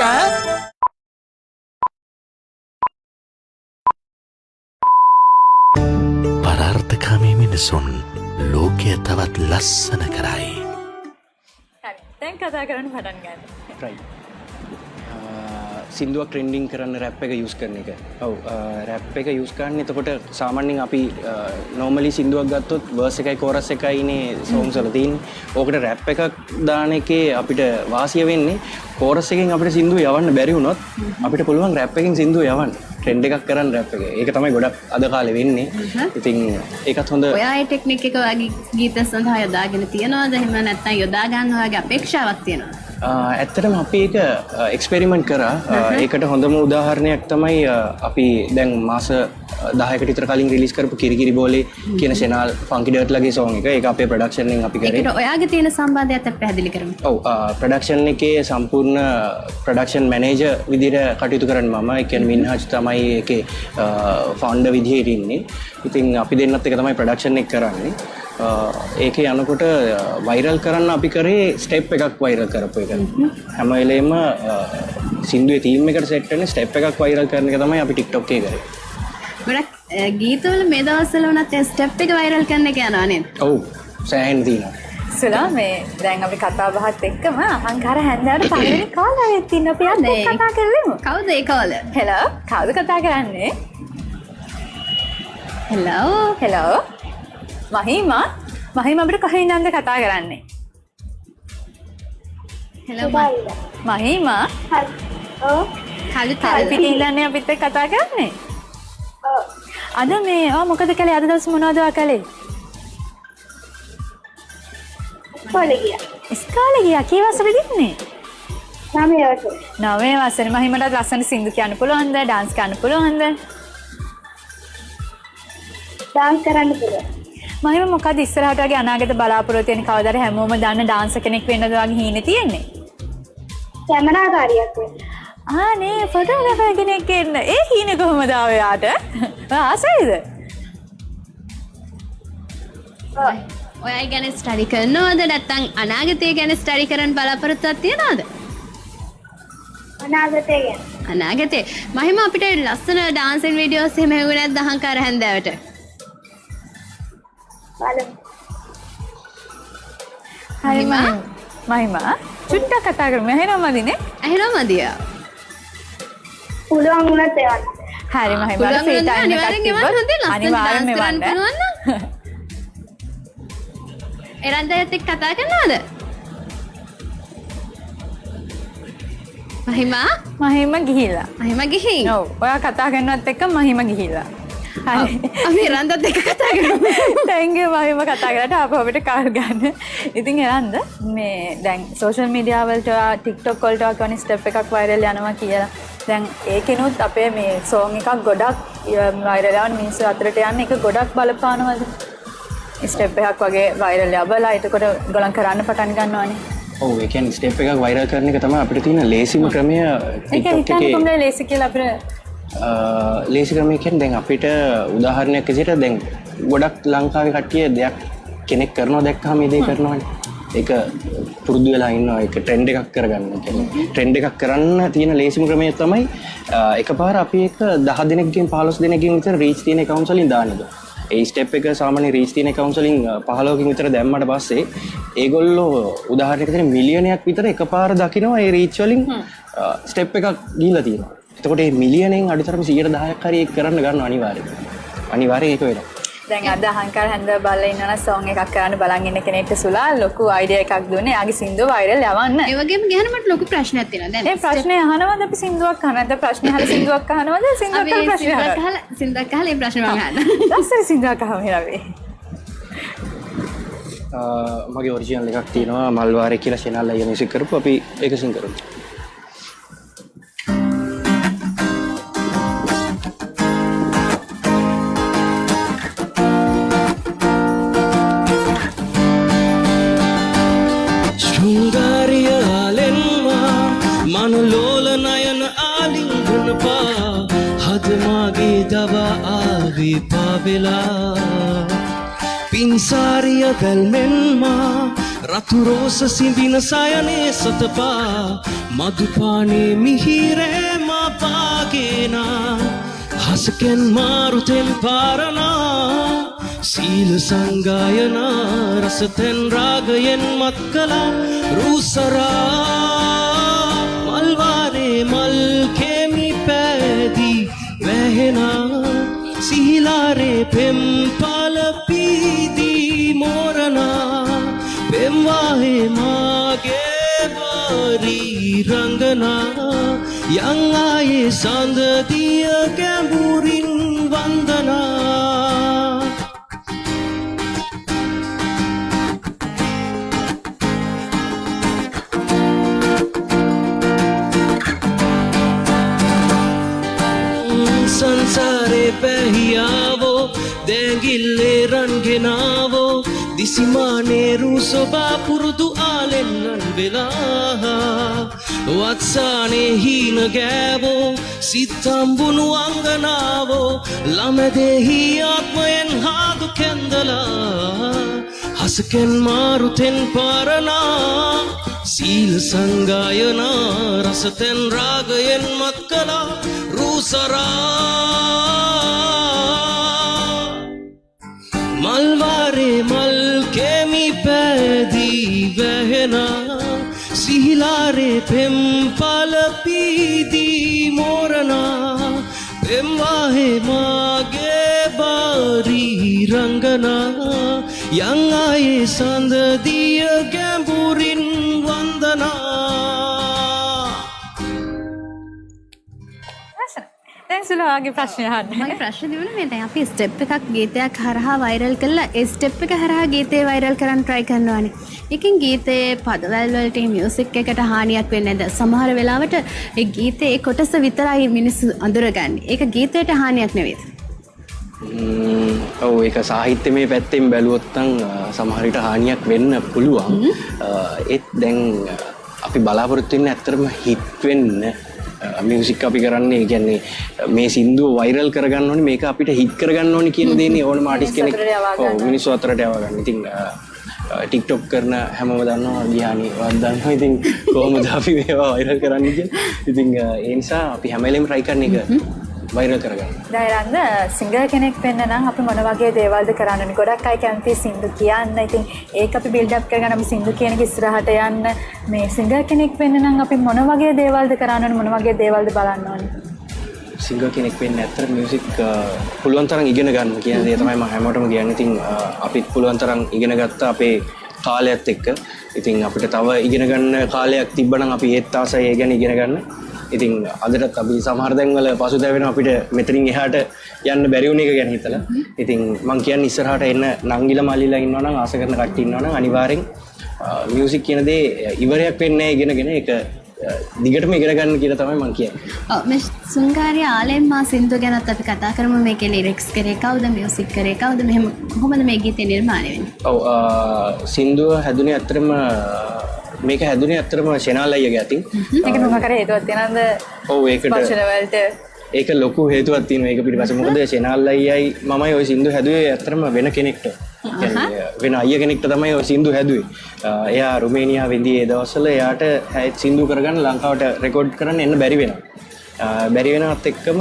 පරාර්ථකාමී මිනිසුන් ලෝකය තවත් ලස්සන කරයි. දැන් කතා කරන්න පටන් ගන්න. right. සින්දුවක් ට්‍රෙන්ඩින් කරන්න රැප් එක යූස් කරන එක. ඔව් රැප් එක යූස් කරන්නේ එතකොට සාමාන්‍යයෙන් අපි normally සින්දුවක් ගත්තොත් verse එකයි chorus එකයිනේ songs වල තියෙන්නේ. ඕකට රැප් එකක් දාන එකේ අපිට වාසිය වෙන්නේ chorus එකෙන් අපිට සින්දුව යවන්න බැරි වුණොත් අපිට පුළුවන් රැප් එකෙන් සින්දුව යවන්න. ට්‍රෙන්ඩ් එකක් කරන්න රැප් එක. ඒක තමයි ගොඩක් අද කාලේ වෙන්නේ. ඉතින් ඒකත් හොඳ. ඔයා ඒ ටෙක්නික් එක ඔයාගේ ගීත සඳහා යොදාගෙන තියනවද? එහෙම නැත්නම් යොදා ගන්න ඔයාගේ අපේක්ෂාවක් තියෙනවද? ඇත්තටම අපි ඒක එක්ස්පෙරිමන්ට් කරා. ඒකට හොඳම උදාහරණයක් තමයි අපි දැන් මාස 10කට විතර කලින් රිලීස් කරපු කිරිකිරි බෝලේ කියන ෂෙනාල් ෆන්කි ඩර්ට්ලාගේ සෝන් එක. ඒක අපේ ප්‍රොඩක්ෂන් එකෙන් අපි කරේ. ඒකට ඔයාගේ තියෙන සම්බන්ධයත් අපි පැහැදිලි කරමු. ඔව් ප්‍රොඩක්ෂන් එකේ සම්පූර්ණ ප්‍රොඩක්ෂන් මැනේජර් විදිහට කටයුතු කරන්නේ මම. ඒ කියන්නේ මින්හජ් තමයි ඒකේ ෆවුන්ඩර් විදිහට ඉන්නේ. ඉතින් අපි දෙන්නත් එක තමයි ප්‍රොඩක්ෂන් එක කරන්නේ. ඒකේ යනකොට වයිරල් කරන්න අපි කරේ ස්ටෙප් එකක් වයිරල් කරපු එක. හැම වෙලේම සින්දුවේ තීම් එකට සෙට් වෙන ස්ටෙප් එකක් වයිරල් කරන එක තමයි අපි TikTok එකේ කරේ. ගොඩක් ගීතවල මේ දවස්වල වුණත් ස්ටෙප් එක වයිරල් කරන එක යනවා නේද? ඔව් සෑහෙන තියෙනවා. සුලා මේ දැන් අපි කතා බහත් එක්කම අහංකාර හැන්දෑවට පළවෙනි කාල් ආවෙත් ඉන්න අපි අද කතා කරලෙමු. කවුද ඒ කාල? හෙලෝ කවුද කතා කරන්නේ? හෙලෝ මහිමා අපිට කොහෙන් ඉඳන්ද කතා කරන්නේ? හෙලෝ මහිමා පිටින් ඉඳන්නේ අපිත් එක්ක කතා කරන්නේ? අද මේ මොකද කළේ අද දවස් මොනවද කළේ? ඉස්කෝලේ ගියා. කී වසරේද ඉන්නේ? 9 වසරේ. 9 වසරේ. මහිමට ලස්සන සින්දු කියන්න පුළුවන්ද? ඩාන්ස් කරන්න පුළුවන්ද? ඩාන්ස් කරන්න පුළුවන්. මහිම මොකද ඉස්සරහට වගේ අනාගත බලාපොරොත්තු වෙන කවදාද හැමෝම දන්න ඩාන්ස් කෙනෙක් වෙන්නද වගේ හීනේ තියෙන්නේ? කැමරාකාරියක් වෙන්න. නේ ෆොටෝග්‍රැෆර් කෙනෙක් වෙන්න. ඒ හීනේ කොහමද ආවේ යාට? ආසයිද? ඔයා ගැන ස්ටඩි කරනවද නැත්නම් අනාගතය ගැන ස්ටඩි කරන්න බලාපොරොත්තුවක් තියනවද? අනාගතේ මහිම අපිට ලස්සන ඩාන්සින් වීඩියෝස් එහෙම හෙව්වේ නැද්ද අහංකාර හැන්දෑවට? හරි මහිමා චුට්ටක් කතා කරමු. එහෙනම් මදිනේ? එහෙනම් මදිය. පුළුවන් වුණත් එවන්න. හරි මහිමා ෆ්‍රී ටයිම් එකක් තිබ්බොත් අනිවාර්යෙන්ම එවන්න. එරන්දයත් එක්ක කතා කරනවද? මහිම ගිහිලා. මහිම ගිහින්. ඔව්. ඔයා කතා කරනවත් එක්ක මහිම ගිහිලා. හරි. අපි රන්දත් එක්ක කතා කරමු. thank you මහිම කතා කරාට ආපහු අපිට කාල් ගන්න. ඉතින් එරන්ද මේ දැන් social media වලට ඔයා TikTok වලට ඔයා කියන්නේ step එකක් viral යනවා කියලා. දැන් ඒකෙනුත් අපේ මේ song එකක් ගොඩක් viral යන මිනිස්සු අතරට යන්නේ ඒක ගොඩක් බලපානවද? ස්ටෙප් එකක් වගේ වයිරල් යබලා එතකොට ගොලන් කරන්න පටන් ගන්නවානේ. ඔව් ඒ කියන්නේ ස්ටෙප් එකක් වයිරල් කරන එක තමයි අපිට තියෙන ලේසිම ක්‍රමය TikTok එකේ. කොහොමද ලේසි කියලා අපිට ලේසි ක්‍රමය කියන්නේ දැන් අපිට උදාහරණයක් විදිහට දැන් ගොඩක් ලංකාවේ කට්ටිය දෙයක් කෙනෙක් කරනවා දැක්කම මේ දේ කරනවානේ. ඒක පුරුදු වෙලා ඉන්නවා ඒක ට්‍රෙන්ඩ් එකක් කරගන්න. කියන්නේ ට්‍රෙන්ඩ් එකක් කරන්න තියෙන ලේසිම ක්‍රමය තමයි එකපාර අපි එක 10 දෙනෙක්ගෙන් 15 දෙනෙක්ගෙන් විතර රීච් තියෙන accounts වලින් දාන්න ඕනේ. ඒ ස්ටෙප් එක සාමාන්‍ය රීච් තියෙන accounts වලින් 15කින් විතර දැම්මට පස්සේ ඒගොල්ලෝ උදාහරණයකට දෙන මිලියනයක් විතර එකපාර දකිනවා ඒ රීච් වලින් ස්ටෙප් එකක් ගිහිල්ලා තියෙනවා. එතකොට මේ මිලියනෙන් අඩුතරම 110ක් හරි ඒක කරන්න ගන්න අනිවාර්යයෙන්. අනිවාර්යයෙන් ඒක වෙනවා. දැන් අද අහංකාර හැන්ද බලලා ඉන්නවා නම් song එකක් කරන්න බලන් ඉන්න කෙනෙක්ට සුලා ලොකු idea එකක් දුන්නේ. යාගේ සින්දුව viral යවන්න. ඒ වගේම ගහන මට ලොකු ප්‍රශ්නයක් තියෙනවා. දැන් ඒ ප්‍රශ්නේ අහනවද අපි සින්දුවක් අහනවද? නැත්නම් ප්‍රශ්නේ අහලා සින්දුවක් අහනවද? සින්දුවක් අහලා ප්‍රශ්නේ අහනවද? සින්දුවක් අහලා ඒ ප්‍රශ්නේ මම අහන්න. දැන් සින්දුවක් අහමු හෙලවේ. මගේ ඔරිජිනල් එකක් තියෙනවා මල්වාරේ කියලා channel එක මියුසික් කරපු අපි ඒක සින් කරමු. මනලෝල නයන ආලිංගනපා හදමාගේ දවා ආවේ පාවෙලා පින්සාරිය දැල්මෙන්මා රතුරෝස සිඹින සයනේ සතපා මදුපානේ මිහිරේ මා පාගේනා හසකෙන් මාරුතෙන් පාරනා සීල සංගායනා රසතෙන් රාගයෙන් මත් කලා රූසරා මල්වාරේ මල් කෙමි පැදී වැහෙනා සිහිලාරේ පෙම් පල පීදී මෝරනා පෙම්වාහේ මාගේ බරී රංගනා යං ආයේ සඳදිය ගැඹුරින් වන්දනා සංසාරේ පැහියාවෝ දැගිල්ලේ රන්ගෙනාවෝ දිසිමානේරු සොබා පුරුදු ආලෙන්නන් වෙලා වත්සානේ හීන ගෑවෝ සිත්තම්බුණු අංගනාවෝ ළමදෙහි ආත්මයෙන් හාදු කැන්දලා හසකෙන් මාරුතෙන් පාරනා සීල සංගායනා රසතෙන් රාගයෙන් මත් කලා රූසරා මල්වාරේ මල් කෙමි පැදී වැහෙනා සිහිලාරේ පෙම් පල පීදී මෝරනා පෙම්වාහේ මාගේ බරී රංගනා යං ආයේ සඳදිය ගැඹුරින් වන්දනා දැන් සුලාගේ ප්‍රශ්නය අහන්න. මගේ ප්‍රශ්නේ තිබුණේ මේ දැන් අපි ස්ටෙප් එකක් ගීතයක් හරහා වයිරල් කළා ඒ ස්ටෙප් එක හරහා ගීතේ වයිරල් කරන්න try කරනවානේ. ඒකෙන් ගීතේ පදවල වලට මියුසික් එකට හානියක් වෙන්නේ නැද්ද? සමහර වෙලාවට ඒ ගීතේ ඒ කොටස විතරයි මිනිස්සු අඳුරගන්නේ. ඒක ගීතයට හානියක් නෙවෙයි. ඔව් ඒක සාහිත්‍යමය පැත්තෙන් බැලුවොත් නම් සමහර විට හානියක් වෙන්න පුළුවන්. ඒත් දැන් අපි බලාපොරොත්තු වෙන්නේ ඇත්තටම හිට් වෙන්න මියුසික් අපි කරන්නේ කියන්නේ මේ සින්දුව වයිරල් කරගන්න ඕනේ මේක අපිට හිට් කරගන්න ඕනේ කියන දේනේ ඕනම ආටිස්ට් කෙනෙක් මිනිස්සු අතරට යවා ගන්න. ඉතින් TikTok කරන හැමෝම දන්නවා ගියානි වත් දන්නවා. ඉතින් කොහොමද අපි මේවා වයිරල් කරන්නේ කියලා. ඉතින් ඒ නිසා අපි හැම වෙලේම try කරන එක වයිරල් කරගන්න. දැන් සිංගර් කෙනෙක් වෙන්න නම් අපි මොන වගේ දේවල්ද කරන්න ඕනේ? ගොඩක් අය කැමති සින්දු කියන්න. ඉතින් ඒක අපි බිල්ඩ් අප් කරගෙන අපි සින්දු කියන එක ඉස්සරහට යන්න. මේ සිංගර් කෙනෙක් වෙන්න නම් අපි මොන වගේ දේවල්ද කරන්න ඕනේ? මොන වගේ දේවල්ද බලන්න ඕනේ? සිංගර් කෙනෙක් වෙන්න ඇත්තට මියුසික් පුළුවන් තරම් ඉගෙන ගන්න කියන දේ තමයි මම හැමෝටම කියන්නේ. ඉතින් අපිත් පුළුවන් තරම් ඉගෙන ගත්තා අපේ කාලයත් එක්ක ඉතින් අපිට තව ඉගෙන ගන්න කාලයක් තිබ්බනම් අපි ඒත් ආසයි ඒ ගැන ඉගෙන ගන්න. ඉතින් අදටත් අපි සමහර දැන්වල පසුතැවෙන අපිට මෙතනින් එහාට යන්න බැරි වුණ එක ගැන හිතලා. ඉතින් මම කියන්නේ ඉස්සරහට එන්න නංගිලා මල්ලිලා ඉන්නවා නම් ආස කරන කට්ටිය ඉන්නවා නම් අනිවාර්යෙන් මියුසික් කියන දේ ඉවරයක් වෙන්නේ නැහැ ඉගෙනගෙන ඒක දිගටම ඉගෙන ගන්න කියලා තමයි මම කියන්නේ. ඔව් මේ සුංගාරිය ආලෙම්මා සින්දු ගැනත් අපි කතා කරමු. මේකේ ලිරික්ස් කරේ කවුද, මියුසික් කරේ කවුද, මෙහෙම කොහොමද මේ ගීතේ නිර්මාණය වෙන්නේ? ඔව් සින්දුව හැදුනේ ඇත්තටම මේක හැදුනේ ඇත්තටම ෂෙනාල් අයියාගේ අතින්. ඒක මොකක් කරේ හේතුවක් තියෙනවද? ඔව් ඒකට වචන වලට ඒක ලොකු හේතුවක් තියෙනවා ඒක පිටිපස්සේ. මොකද ෂෙනාල් අයියයි මමයි ওই සින්දු හැදුවේ ඇත්තටම වෙන කෙනෙක්ට. වෙන අයියා කෙනෙක්ට තමයි ඔය සින්දු හැදුවේ. එයා රුමේනියාවේ ඉඳී ඒ දවස්වල එයාට සින්දු කරගන්න ලංකාවට රෙකෝඩ් කරන්න එන්න බැරි වෙනවා. බැරි වෙනවත් එක්කම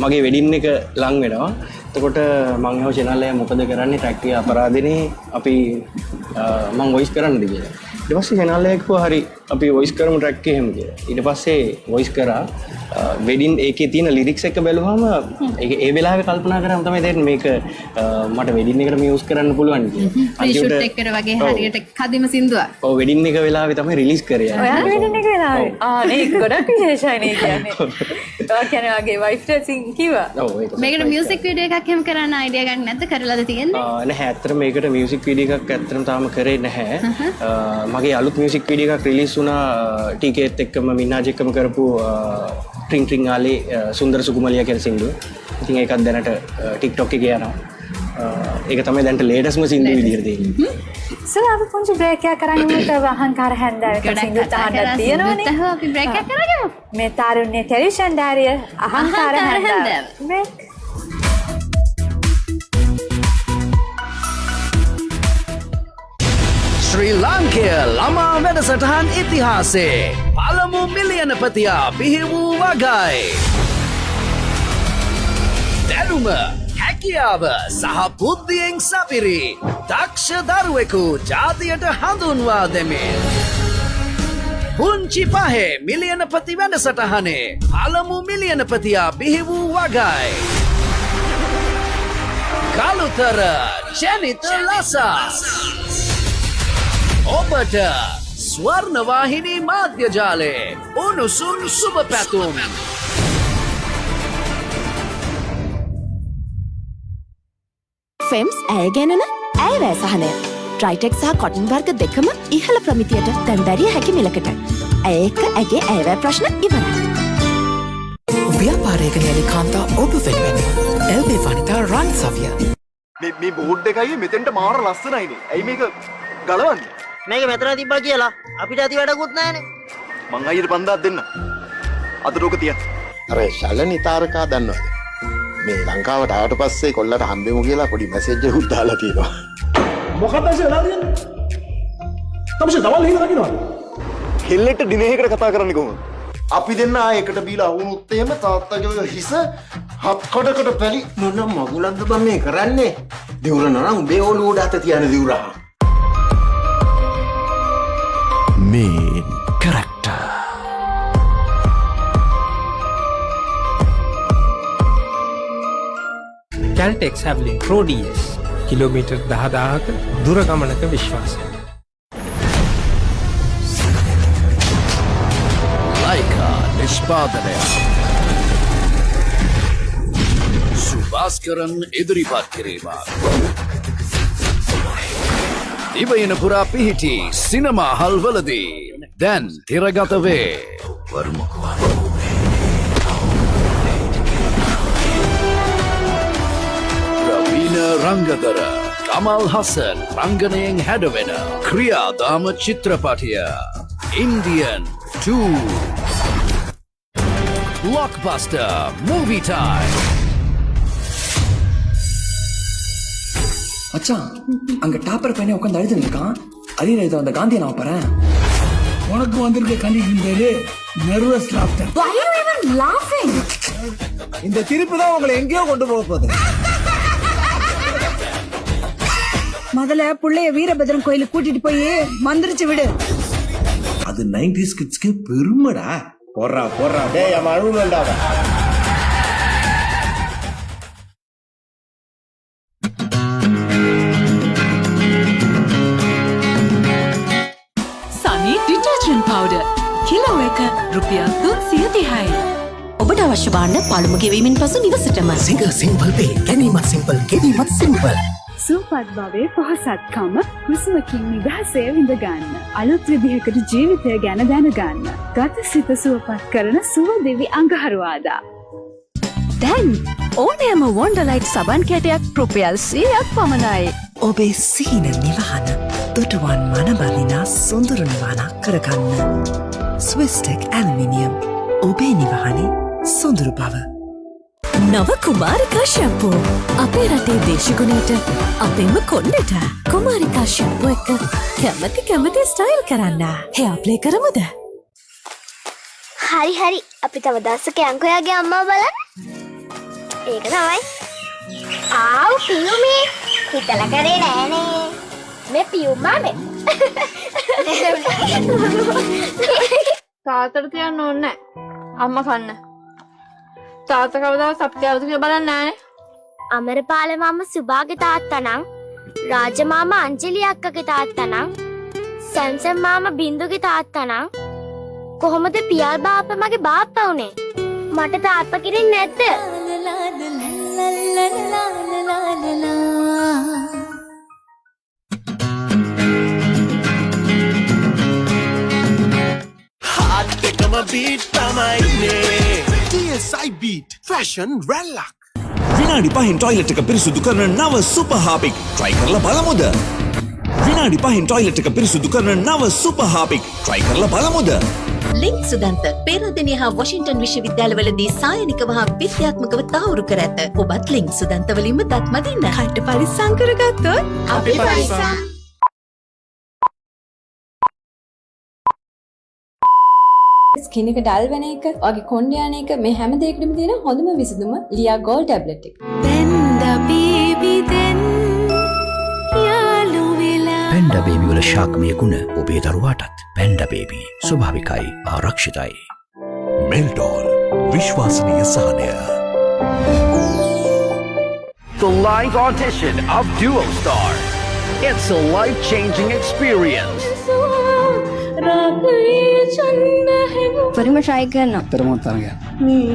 මගේ වෙඩින් එක ලං වෙනවා. එතකොට මම හව channel එක මොකද කරන්නේ ට්‍රැක් එක අපරාධනේ අපි මම වොයිස් කරන්නද කියලා. ඊට පස්සේ channel එක කිව්වා හරි අපි වොයිස් කරමු ට්‍රැක් එක එහෙම කියලා. ඊට පස්සේ වොයිස් කරා වෙඩින් ඒකේ තියෙන ලිරික්ස් එක බැලුවාම ඒ වෙලාවේ කල්පනා කරාම තමයි තේරෙන්නේ මේක මට වෙඩින් එකට මියුස් කරන්න පුළුවන් කියලා. ෂූට් එකකට වගේ හරියට කදිම සින්දුවක්. ඔව් වෙඩින් එක වෙලාවේ තමයි රිලීස් කරේ. ඔයාලා වෙඩින් එක වෙලාවේ. නේ ගොඩක් විශේෂයි නේ කියන්නේ. ඔයා කියන්නේ වගේ වයිෆ්ට සින් කිව්වා. ඔව් ඒක. මේකට මියුසික් වීඩියෝ එකක් එහෙම කරන්න අයිඩියා ගන්න නැද්ද? කරලාද තියෙන්නේ? නැහැ ඇත්තටම මේකට මියුසික් වීඩියෝ එකක් ඇත්තටම තාම කරේ නැහැ. මගේ අලුත් මියුසික් වීඩියෝ එකක් රිලීස් වුණා ටීකේත් එක්කම මින්නාජ් එක්කම කරපු ට්‍රින් ට්‍රින් ආලේ සුන්දර සුකුමලියා කියන සින්දුව. ඉතින් ඒකත් දැනට TikTok එකේ යනවා. ඒක තමයි දැනට ලේටස්ට්ම සින්දුව විදිහට තියෙන්නේ. සලා අපි පොන්චි බ්‍රේක් එකක් කරගෙන ඉන්නත් අහංකාර හැන්දාවේ සින්දු තහන්න තියෙනවනේ. අපි බ්‍රේක් එකක් කරගමු. මේ තාරුණ්‍ය ටෙලිවිෂන් ඩාරිය අහංකාර හැන්දාව. බ්‍රේක්. ශ්‍රී ලාංකය ළමා වැඩසටහන් ඉතිහාසේ පළමු මිලියනපතියා බිහි වූ වගයි. දැනුම හැකියාව සහ බුද්ධියෙන් සපිරි දක්ෂ දරුවෙකු ජාතියට හඳුන්වා දෙමින් පුංචි පහේ මිලියනපති වැඩසටහනේ පළමු මිලියනපතියා බිහි වූ වගයි. කළුතර ජනිත ලසා ඔබට ස්වර්ණවාහිනී මාධ්‍ය ජාලේ උණුසුම් සුබ පැතුම්. ෆෙම්ස් ඇය ගැනන ඇයවෑ සහනය. ට්‍රයිටෙක් සහ කොටන් වර්ග දෙකම ඉහළ ප්‍රමිතියට තැන්දැරිය හැකි මිලකට. ඇය එක්ක ඇගේ ඇයවෑ ප්‍රශ්න ඉවරයි. ව්‍යාපාරයක නියලි කාන්තා ඔබ වෙනුවෙන් එල්බේ වනිතා රන් සවිය. මේ බෝඩ් එකයි මෙතෙන්ට මාර ලස්සනයිනේ. ඇයි මේක ගලවන්නේ? මේක මෙතන තිබ්බා කියලා අපිට ඇති වැඩකුත් නැහැනේ. මං අයියට 5000ක් දෙන්න. අද රෝක තියන්න. අර ශලනි තාරකා දන්නවද? මේ ලංකාවට ආවට පස්සේ කොල්ලට හම්බෙමු කියලා පොඩි මැසේජ් එකක් දාලා තියෙනවා. මොකක්ද වෙලා තියෙන්නේ? තමසේ දවල් හිල දකින්නවද? කෙල්ලෙට ඩිනේ එකට කතා කරන්නේ කොහොමද? අපි දෙන්න ආ එකට බීලා වුණොත් එහෙම තාත්තගේ හිස හත් කඩකට පැලි මොන මගුලක්ද බම් මේ කරන්නේ? දිවුරන නම් උඹේ ඔළුව උඩ අත තියන දිවුරා. Main character. Caltex Havlin Pro DS kilometre 10000ක දුර ගමනක විශ්වාසය. Laika නිෂ්පාදනය. සුභාස්කරන් ඉදිරිපත් කිරීම. ඉවයන පුරා පිහිටි සිනමා හල්වලදී දැන් තිරගත වේ. ප්‍රවීණ රංගදර කමල් හසන් රංගනයෙන් හැඩවෙන ක්‍රියාදාම චිත්‍රපටිය Indian 2 Blockbuster Movie Time. மச்சான் அங்க டாப்பர் பையனை உட்காந்து அழுது இருக்கான். அரியர் எழுத வந்த காந்தியை நான் பாறேன். உனக்கு வந்திருக்க கண்டிஷன் பேரு nervous laughter. Why are you even laughing? இந்த திருப்பு தான் உங்களை எங்கேயோ கொண்டு போக போகுது. முதல்ல புள்ளைய வீரபத்ரன் கோயிலுக்கு கூட்டிட்டு போய் மந்திரிச்சு விடு. அது 90s கிட்ஸ்க்கு பெருமைடா. போறா போறா டேய் அவன் அழுவலடா. පවුඩර් කිලෝ එක රුපියල් 330යි. ඔබට අවශ්‍ය භාණ්ඩ පළමු ගෙවීමෙන් පසු නිවසටම. සිම්පල් පේ ගැනීමත් සිම්පල් ගෙවීමත් සිම්පල්. සුවපත් භවයේ පොහොසත්කම හුස්මකින් නිදහසේ විඳ ගන්න. අලුත් විදිහකට ජීවිතය ගැන දැනගන්න. ගත සිත සුවපත් කරන සුව දෙවි අඟහරුවාදා. දැන් ඕනෑම වොන්ඩර්ලයිට් සබන් කැටයක් රුපියල් 100ක් පමණයි. ඔබේ සිහින නිවහන දුටුවන් මනබලිනා සොඳුරු නිවහනක් කරගන්න. ස්විස්ටෙක් ඇල්මිනියම් ඔබේ නිවහනේ සොඳුරු බව. නව කුමාරිකා ශැම්පූ අපේ රටේ දේශගුණයට අපේම කොණ්ඩෙට කුමාරිකා ශැම්පූ එක කැමති ස්ටයිල් කරන්න. හෙයා ප්ලේ කරමුද? හරි අපි තව දවසක යංකෝයාගේ අම්මා බලන්න. ඒක තමයි. ආව් පියුමේ හිතලා කරේ නෑනේ. මේ පියුම්මානේ. තාත්තට තියන්න ඕනේ නෑ. අම්මා කන්න. තාත්තා කවදාවත් අපිට අවුද කියලා බලන්නේ නෑනේ. අමරපාල මාමා සුභාගේ තාත්තා නම් රාජ මාමා අංජලි අක්කගේ තාත්තා නම් සැම්සන් මාමා බින්දුගේ තාත්තා නම් කොහොමද පියාල් බාප්පා මගේ බාප්පා උනේ? මට තාත්තා කිරින් නැද්ද? හාට් එකම beat තමයිනේ. TSI Beat Fashion Rallak. විනාඩි 5න් ටොයිලට් එක පිරිසුදු කරන නව සුපර් හාපික් try කරලා බලමුද? විනාඩි 5න් ටොයිලට් එක පිරිසුදු කරන නව සුපර් හාපික් try කරලා බලමුද? ලින්ක් සුදන්ත පේරාදෙණිය හා වොෂින්ටන් විශ්වවිද්‍යාලවලදී සායනිකව හා විද්‍යාත්මකව තහවුරු කර ඇත. ඔබත් ලින්ක් සුදන්ත වලින්ම දත් මදින්න. කට්ට පරිස්සම් කරගත්තොත් අපි පරිස්සම්. ස්කින් එක ඩල් වෙන එක, ඔගේ කොණ්ඩේ යන එක මේ හැම දෙයකටම තියෙන හොඳම විසඳුම ලියා ගෝල් ටැබ්ලට් එක. පෙන්ඩා බේබි දෙන් යාළු වෙලා. පැන්ඩා බේබි වල ශාක්මය ගුණ ඔබේ දරුවාටත්. Panda baby ස්වභාවිකයි ආරක්ෂිතයි. මෙල්ටෝල් විශ්වාසනීය සහනය. The live audition of Duo Star. It's a life-changing experience. පරිම try කරනවා. තරමත් තරගයක්. මේ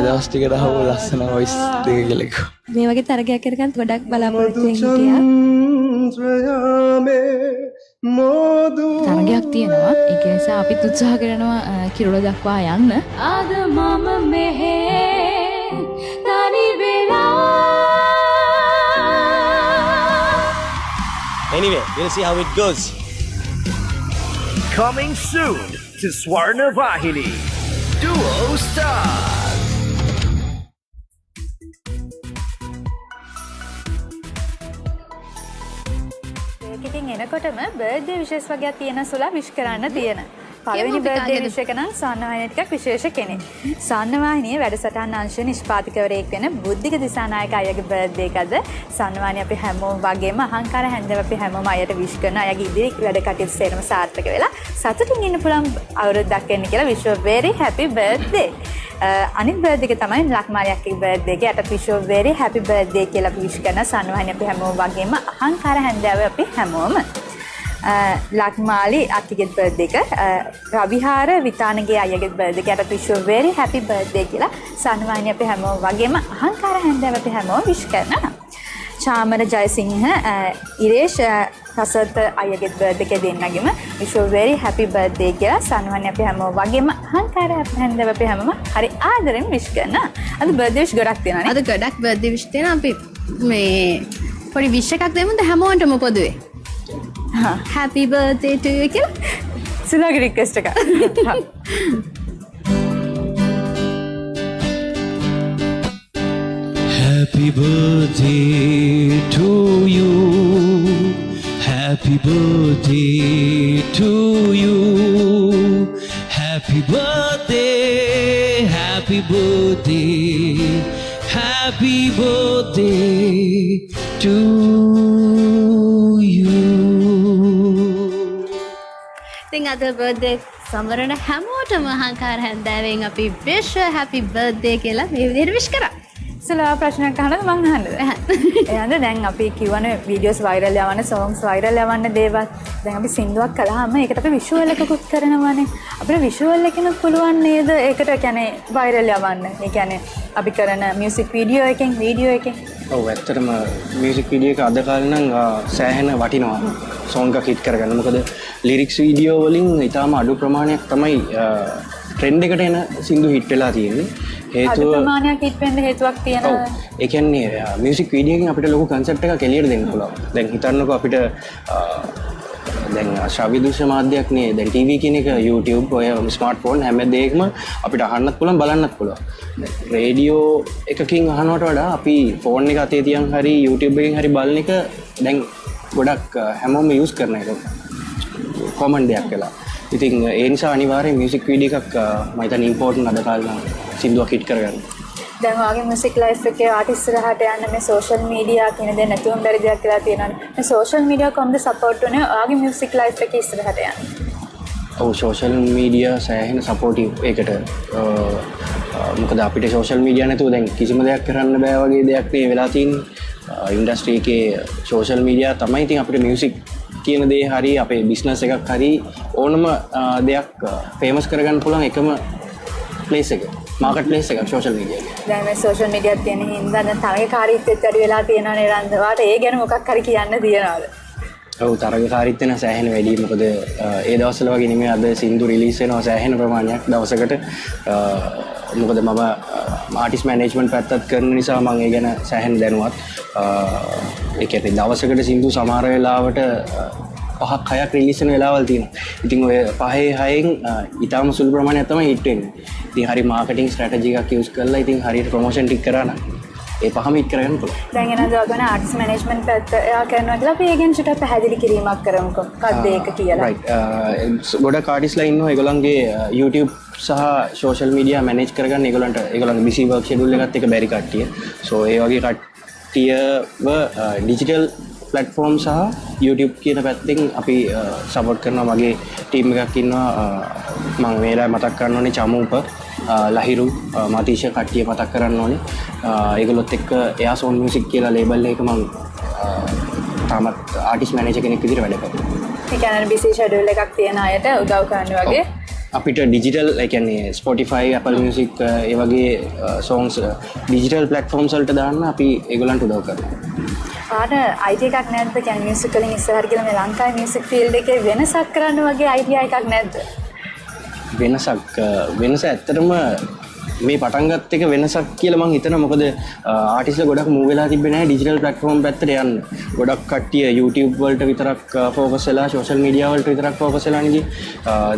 දවස් ටිකට අහුව ලස්සන වොයිස් දෙක කියලා කිව්වා. මේ වගේ තරගයක් කරගන්න ගොඩක් බලාපොරොත්තු වෙන්න හිටියා. තරගයක් තියෙනවා. ඒක නිසා අපිත් උත්සාහ කරනවා කිරුළ දක්වා යන්න. අද මම මෙහෙ තනි වෙලා. Anyway, we'll see how it goes. Coming soon to Swarna Vahini. Duo Star. ඉතින් එනකොටම බර්ත්ඩේ විශේෂ වගේක් තියෙන සුලා විශ් කරන්න තියෙන. පළවෙනි බර්ත්ඩේ විශ් එක නම් සාන්නවාහිනිය ටිකක් විශේෂ කෙනෙක්. සාන්නවාහිනියේ වැඩසටහන් අංශ නිෂ්පාදකවරයෙක් වෙන බුද්ධික දිසානායක අයියාගේ බර්ත්ඩේ එකද සාන්නවාහිනිය අපි හැමෝම වගේම අහංකාර හැන්දව අපි හැමෝම අයියට විශ් කරන අයගේ ඉදිරි වැඩ කටයුතු සේරම සාර්ථක වෙලා සතුටින් ඉන්න පුළුවන් අවුරුද්දක් වෙන්න කියලා wish you very happy birthday. අනිත් බර්ත්ඩේ එක තමයි ලක්මාලි අක්කගේ බර්ත්ඩේ එක. යට wish you very happy birthday කියලා අපි විශ් කරන සාන්නවාහිනිය අපි හැමෝම වගේම අහංකාර හැන්දව අපි හැමෝම ලක්මාලි අක්කගේ බර්ත්ඩේ එක රවිහාර විතානගේ අයියගේ බර්ත්ඩේ එකට wish you very happy birthday කියලා සාන්නවාහිනිය අපි හැමෝම වගේම අහංකාර හැන්දව අපි හැමෝම wish කරනවා. චාමර ජයසිංහ ඉරේෂ් රසත් අයියගේ බර්ත්ඩේ එක දෙන්නගෙම wish you very happy birthday කියලා සාන්නවාහිනිය අපි හැමෝම වගේම අහංකාර හැන්දව අපි හැමෝම හරි ආදරෙන් wish කරනවා. අද බර්ත්ඩේ wish ගොඩක් තියෙනවා නේ. අද ගොඩක් බර්ත්ඩේ wish තියෙනවා. අපි මේ පොඩි wish එකක් දෙමුද හැමෝටම පොදුවේ. Happy birthday to you කියලා සුලාගේ රික්වෙස්ට් එක. Happy birthday to you. Happy birthday to you. Happy birthday. Happy birthday. Happy birthday to you. ඉතින් අද බර්ත්ඩේ සමරන හැමෝටම අහංකාර හැන්දෑවෙන් අපි wish happy birthday කියලා මේ විදිහට wish කරා. ඉස්සලා ප්‍රශ්නයක් අහනද මං අහන්නද? එහෙනම් දැන් අපි කියවනේ වීඩියෝස් වයිරල් යවන්න, සෝන්ග්ස් වයිරල් යවන්න දේවල්. දැන් අපි සින්දුවක් කළාම ඒකට අපි විෂුවල් එකකුත් කරනවානේ. අපිට විෂුවල් එකකිනුත් පුළුවන් නේද? ඒකට කියන්නේ වයිරල් යවන්න. ඒ කියන්නේ අපි කරන මියුසික් වීඩියෝ එකෙන්. ඔව් ඇත්තටම මියුසික් වීඩියෝ එක අද කාලේ නම් සෑහෙන වටිනවා සෝංග් එක හිට් කරගන්න. මොකද ලිරික්ස් වීඩියෝ වලින් ඊටාම අඩු ප්‍රමාණයක් තමයි ට්‍රෙන්ඩ් එකට එන සින්දු හිට් වෙලා තියෙන්නේ. හේතුව ප්‍රමාණයක් හිට් වෙන්න හේතුවක් තියෙනවා. ඒ කියන්නේ මියුසික් වීඩියෝ එකෙන් අපිට ලොකු කන්සෙප්ට් එකක් එළියට දෙන්න පුළුවන්. දැන් හිතන්නකෝ අපිට දැන් ශ්‍රව්‍ය දෘශ්‍ය මාධ්‍යයක් නේ. දැන් TV කියන එක YouTube ඔය ස්මාර්ට්ෆෝන් හැම දෙයකම අපිට අහන්නත් පුළුවන් බලන්නත් පුළුවන්. රේඩියෝ එකකින් අහනවට වඩා අපි ෆෝන් එක අතේ තියන් හරි YouTube එකෙන් හරි බලන එක දැන් ගොඩක් හැමෝම යූස් කරන එක කොමන් දෙයක් වෙලා. ඉතින් ඒ නිසා අනිවාර්යෙන් මියුසික් වීඩියෝ එකක් මම හිතන්නේ ඉම්පෝටන්ට් අද කාලේ සින්දුවක් හිට් කරගන්න. දැන් ඔයාගේ මියුසික් ලයිෆ් එකේ ආටිස්ට් ඉස්සරහට යන්න මේ සෝෂල් මීඩියා කියන දේ නැතුවම බැරි දෙයක් කියලා තියෙනවානේ. මේ සෝෂල් මීඩියා කොහොමද සපෝට් වෙන්නේ ඔයාගේ මියුසික් ලයිෆ් එකේ ඉස්සරහට යන්න? ඔව් සෝෂල් මීඩියා සෑහෙන සපෝටිව් ඒකට. මොකද අපිට සෝෂල් මීඩියා නැතුව දැන් කිසිම දෙයක් කරන්න බෑ වගේ දෙයක් නේ වෙලා තියෙන්නේ. ඉන්ඩස්ට්‍රි එකේ සෝෂල් මීඩියා තමයි ඉතින් අපිට මියුසික් කියන දේ හරි අපේ බිස්නස් එකක් හරි ඕනම දෙයක් ෆේමස් කරගන්න පුළුවන් එකම ප්ලේස් එක. මාකට් ප්ලේස් එකක් සෝෂල් මීඩියා එක. දැන් මේ සෝෂල් මීඩියා තියෙන හින්දා දැන් තරගකාරීත්වයට වැඩි වෙලා තියෙනවා නේද? රන්දවාට ඒ ගැන මොකක් හරි කියන්න තියනවාද? ඔව් තරගකාරීත්වය නම් සෑහෙන වැඩි. මොකද ඒ දවස්වල වගේ නෙමෙයි අද සින්දු රිලීස් වෙනවා සෑහෙන ප්‍රමාණයක් දවසකට. මොකද මම ආටිස්ට් මැනේජ්මන්ට් පැත්තත් කරන නිසා මම ඒ ගැන සෑහෙන දැනුවත්. ඒ කියන්නේ දවසකට සින්දු සමහර වෙලාවට 5ක් 6ක් රිලීස් වෙන වෙලාවල් තියෙනවා. ඉතින් ඔය 5-6න් ඊටාම සුළු ප්‍රමාණයක් තමයි හිට් වෙන්නේ. ඉතින් හරි මාකටිං ස්ට්‍රැටජි එකක් යූස් කරලා ඉතින් හරියට ප්‍රොමෝෂන් ටික කරා නම් ඒ පහම හිට් කරගන්න පුළුවන්. දැන් එනද ඔයගොල්ලෝ ආටිස්ට් මැනේජ්මන්ට් පැත්ත එයා කරනවා කියලා අපි ඒ ගැන චුට්ටක් පැහැදිලි කිරීමක් කරමුකෝ. මොකක්ද ඒක කියලා. රයිට්. ගොඩක් ආටිස්ට්ලා ඉන්නවා ඒගොල්ලන්ගේ YouTube සහ සෝෂල් මීඩියා මැනේජ් කරගන්න ඒගොල්ලන්ගේ බිසි වර්ක් ෂෙඩියුල් එකත් එක බැරි කට්ටිය. සෝ ඒ වගේ කට්ටියව ඩිජිටල් ප්ලැට්ෆෝම් සහ YouTube කියන පැත්තෙන් අපි සපෝට් කරනවා. මගේ ටීම් එකක් ඉන්නවා. මම මේලා මතක් කරන්න ඕනේ චමූප, ලහිරු, මතීෂ කට්ටිය මතක් කරන්න ඕනේ. ඒගොල්ලොත් එක්ක එයා සෝන් මියුසික් කියලා ලේබල් එක මම තාමත් ආටිස්ට් මැනේජර් කෙනෙක් විදිහට වැඩ කරනවා. ඒ කියන්නේ බිසි ෂෙඩියුල් එකක් තියෙන අයට උදව් කරන්න වගේ. අපිට ඩිජිටල් ඒ කියන්නේ Spotify, Apple Music ඒ වගේ songs ඩිජිටල් platforms වලට දාන්න අපි ඒගොල්ලන්ට උදව් කරනවා. ආට IT එකක් නැද්ද? කියන්නේ මියුසික් වලින් ඉස්සරහට ගිහලා මේ ලංකාවේ මියුසික් ෆීල්ඩ් එකේ වෙනසක් කරන්න වගේ අයිඩියා එකක් නැද්ද? වෙනස ඇත්තටම මේ පටන් ගත්ත එක වෙනසක් කියලා මම හිතනවා. මොකද ආටිස්ට්ලා ගොඩක් මූව් වෙලා තිබ්බේ නැහැ ඩිජිටල් ප්ලැට්ෆෝම් පැත්තට යන්න. ගොඩක් කට්ටිය YouTube වලට විතරක් ફોකස් වෙලා සෝෂල් මීඩියා වලට විතරක් ફોකස් වෙලා නේ.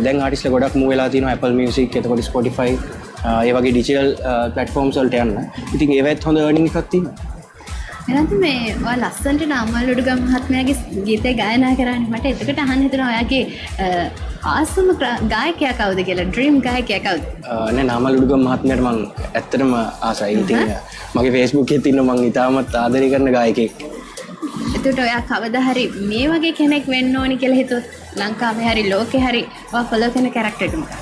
දැන් ආටිස්ට්ලා ගොඩක් මූව් වෙලා තිනවා Apple Music, එතකොට Spotify ඒ වගේ ඩිජිටල් ප්ලැට්ෆෝම්ස් වලට යන්න. ඉතින් ඒවත් හොඳ earning එකක් තියෙනවා. එනන්ත මේ ඔය ලස්සනට නාමල් උඩුගම් මහත්මයාගේ ගීතය ගායනා කරන්නේ. මට එතකොට අහන්න හිතුණා ඔයාගේ ආසම ගායකයා කවුද කියලා. ඩ්‍රීම් ගායකයා කවුද? නෑ නාමල් උඩුගම් මහත්මයාට මම ඇත්තටම ආසයි. ඉතින් මගේ Facebook එකේ තියෙන මම ඉතාමත් ආදරය කරන ගායකයෙක්. එතකොට ඔයා කවදා හරි මේ වගේ කෙනෙක් වෙන්න ඕනි කියලා හිතුවොත් ලංකාවේ හරි ලෝකේ හරි ඔයා ෆලෝ කරන කැරක්ටර් එක මොකක්ද?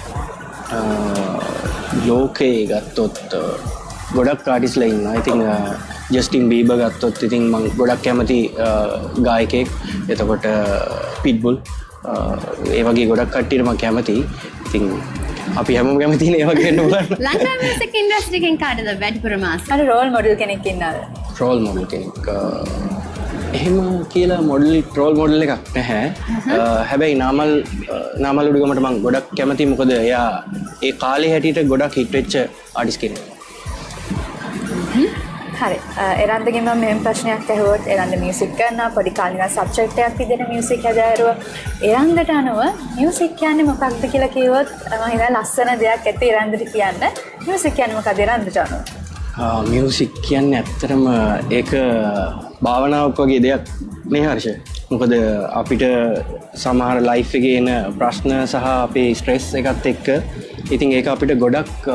ලෝකේ ගත්තොත් ගොඩක් ආටිස්ට්ලා ඉන්නවා. ඉතින් ජස්ටින් බීබර් ගත්තොත් ඉතින් මම ගොඩක් කැමති ගායකයෙක්. එතකොට පිට්බුල් ඒ වගේ ගොඩක් කට්ටියට මම කැමතියි. ඉතින් අපි හැමෝම කැමතිනේ ඒ වගේ වෙන්න බලන්න. ලංකාවේ මියුසික් ඉන්ඩස්ට්‍රි එකෙන් කාටද වැඩිපුරම ආස? අර රෝල් මොඩල් කෙනෙක් ඉන්නවද? රෝල් මොඩල් කෙනෙක් එහෙම කියලා රෝල් මොඩල් එකක් නැහැ. හැබැයි නාමල් උඩුගමට මම ගොඩක් කැමතියි. මොකද එයා ඒ කාලේ හැටියට ගොඩක් හිට් වෙච්ච ආටිස්ට් කෙනෙක්. හරි. එරන්දගෙන් මම මෙහෙම ප්‍රශ්නයක් ඇහුවොත් එරන්ද මියුසික් කරනවා පොඩි කාලේ ඉඳන් සබ්ජෙක්ට් එකක් විදිහට මියුසික් හැදෑරුවා. එරන්දට අනුව මියුසික් කියන්නේ මොකක්ද කියලා කිව්වොත් මම හිතනවා ලස්සන දෙයක් ඇති එරන්දට කියන්න. මියුසික් කියන්නේ මොකක්ද එරන්දට අනුව? මියුසික් කියන්නේ ඇත්තටම ඒක භාවනාවක් වගේ දෙයක් නේ හර්ෂ. මොකද අපිට සමහර ලයිෆ් එකේ එන ප්‍රශ්න සහ අපේ ස්ට්‍රෙස් එකත් එක්ක ඉතින් ඒක අපිට ගොඩක්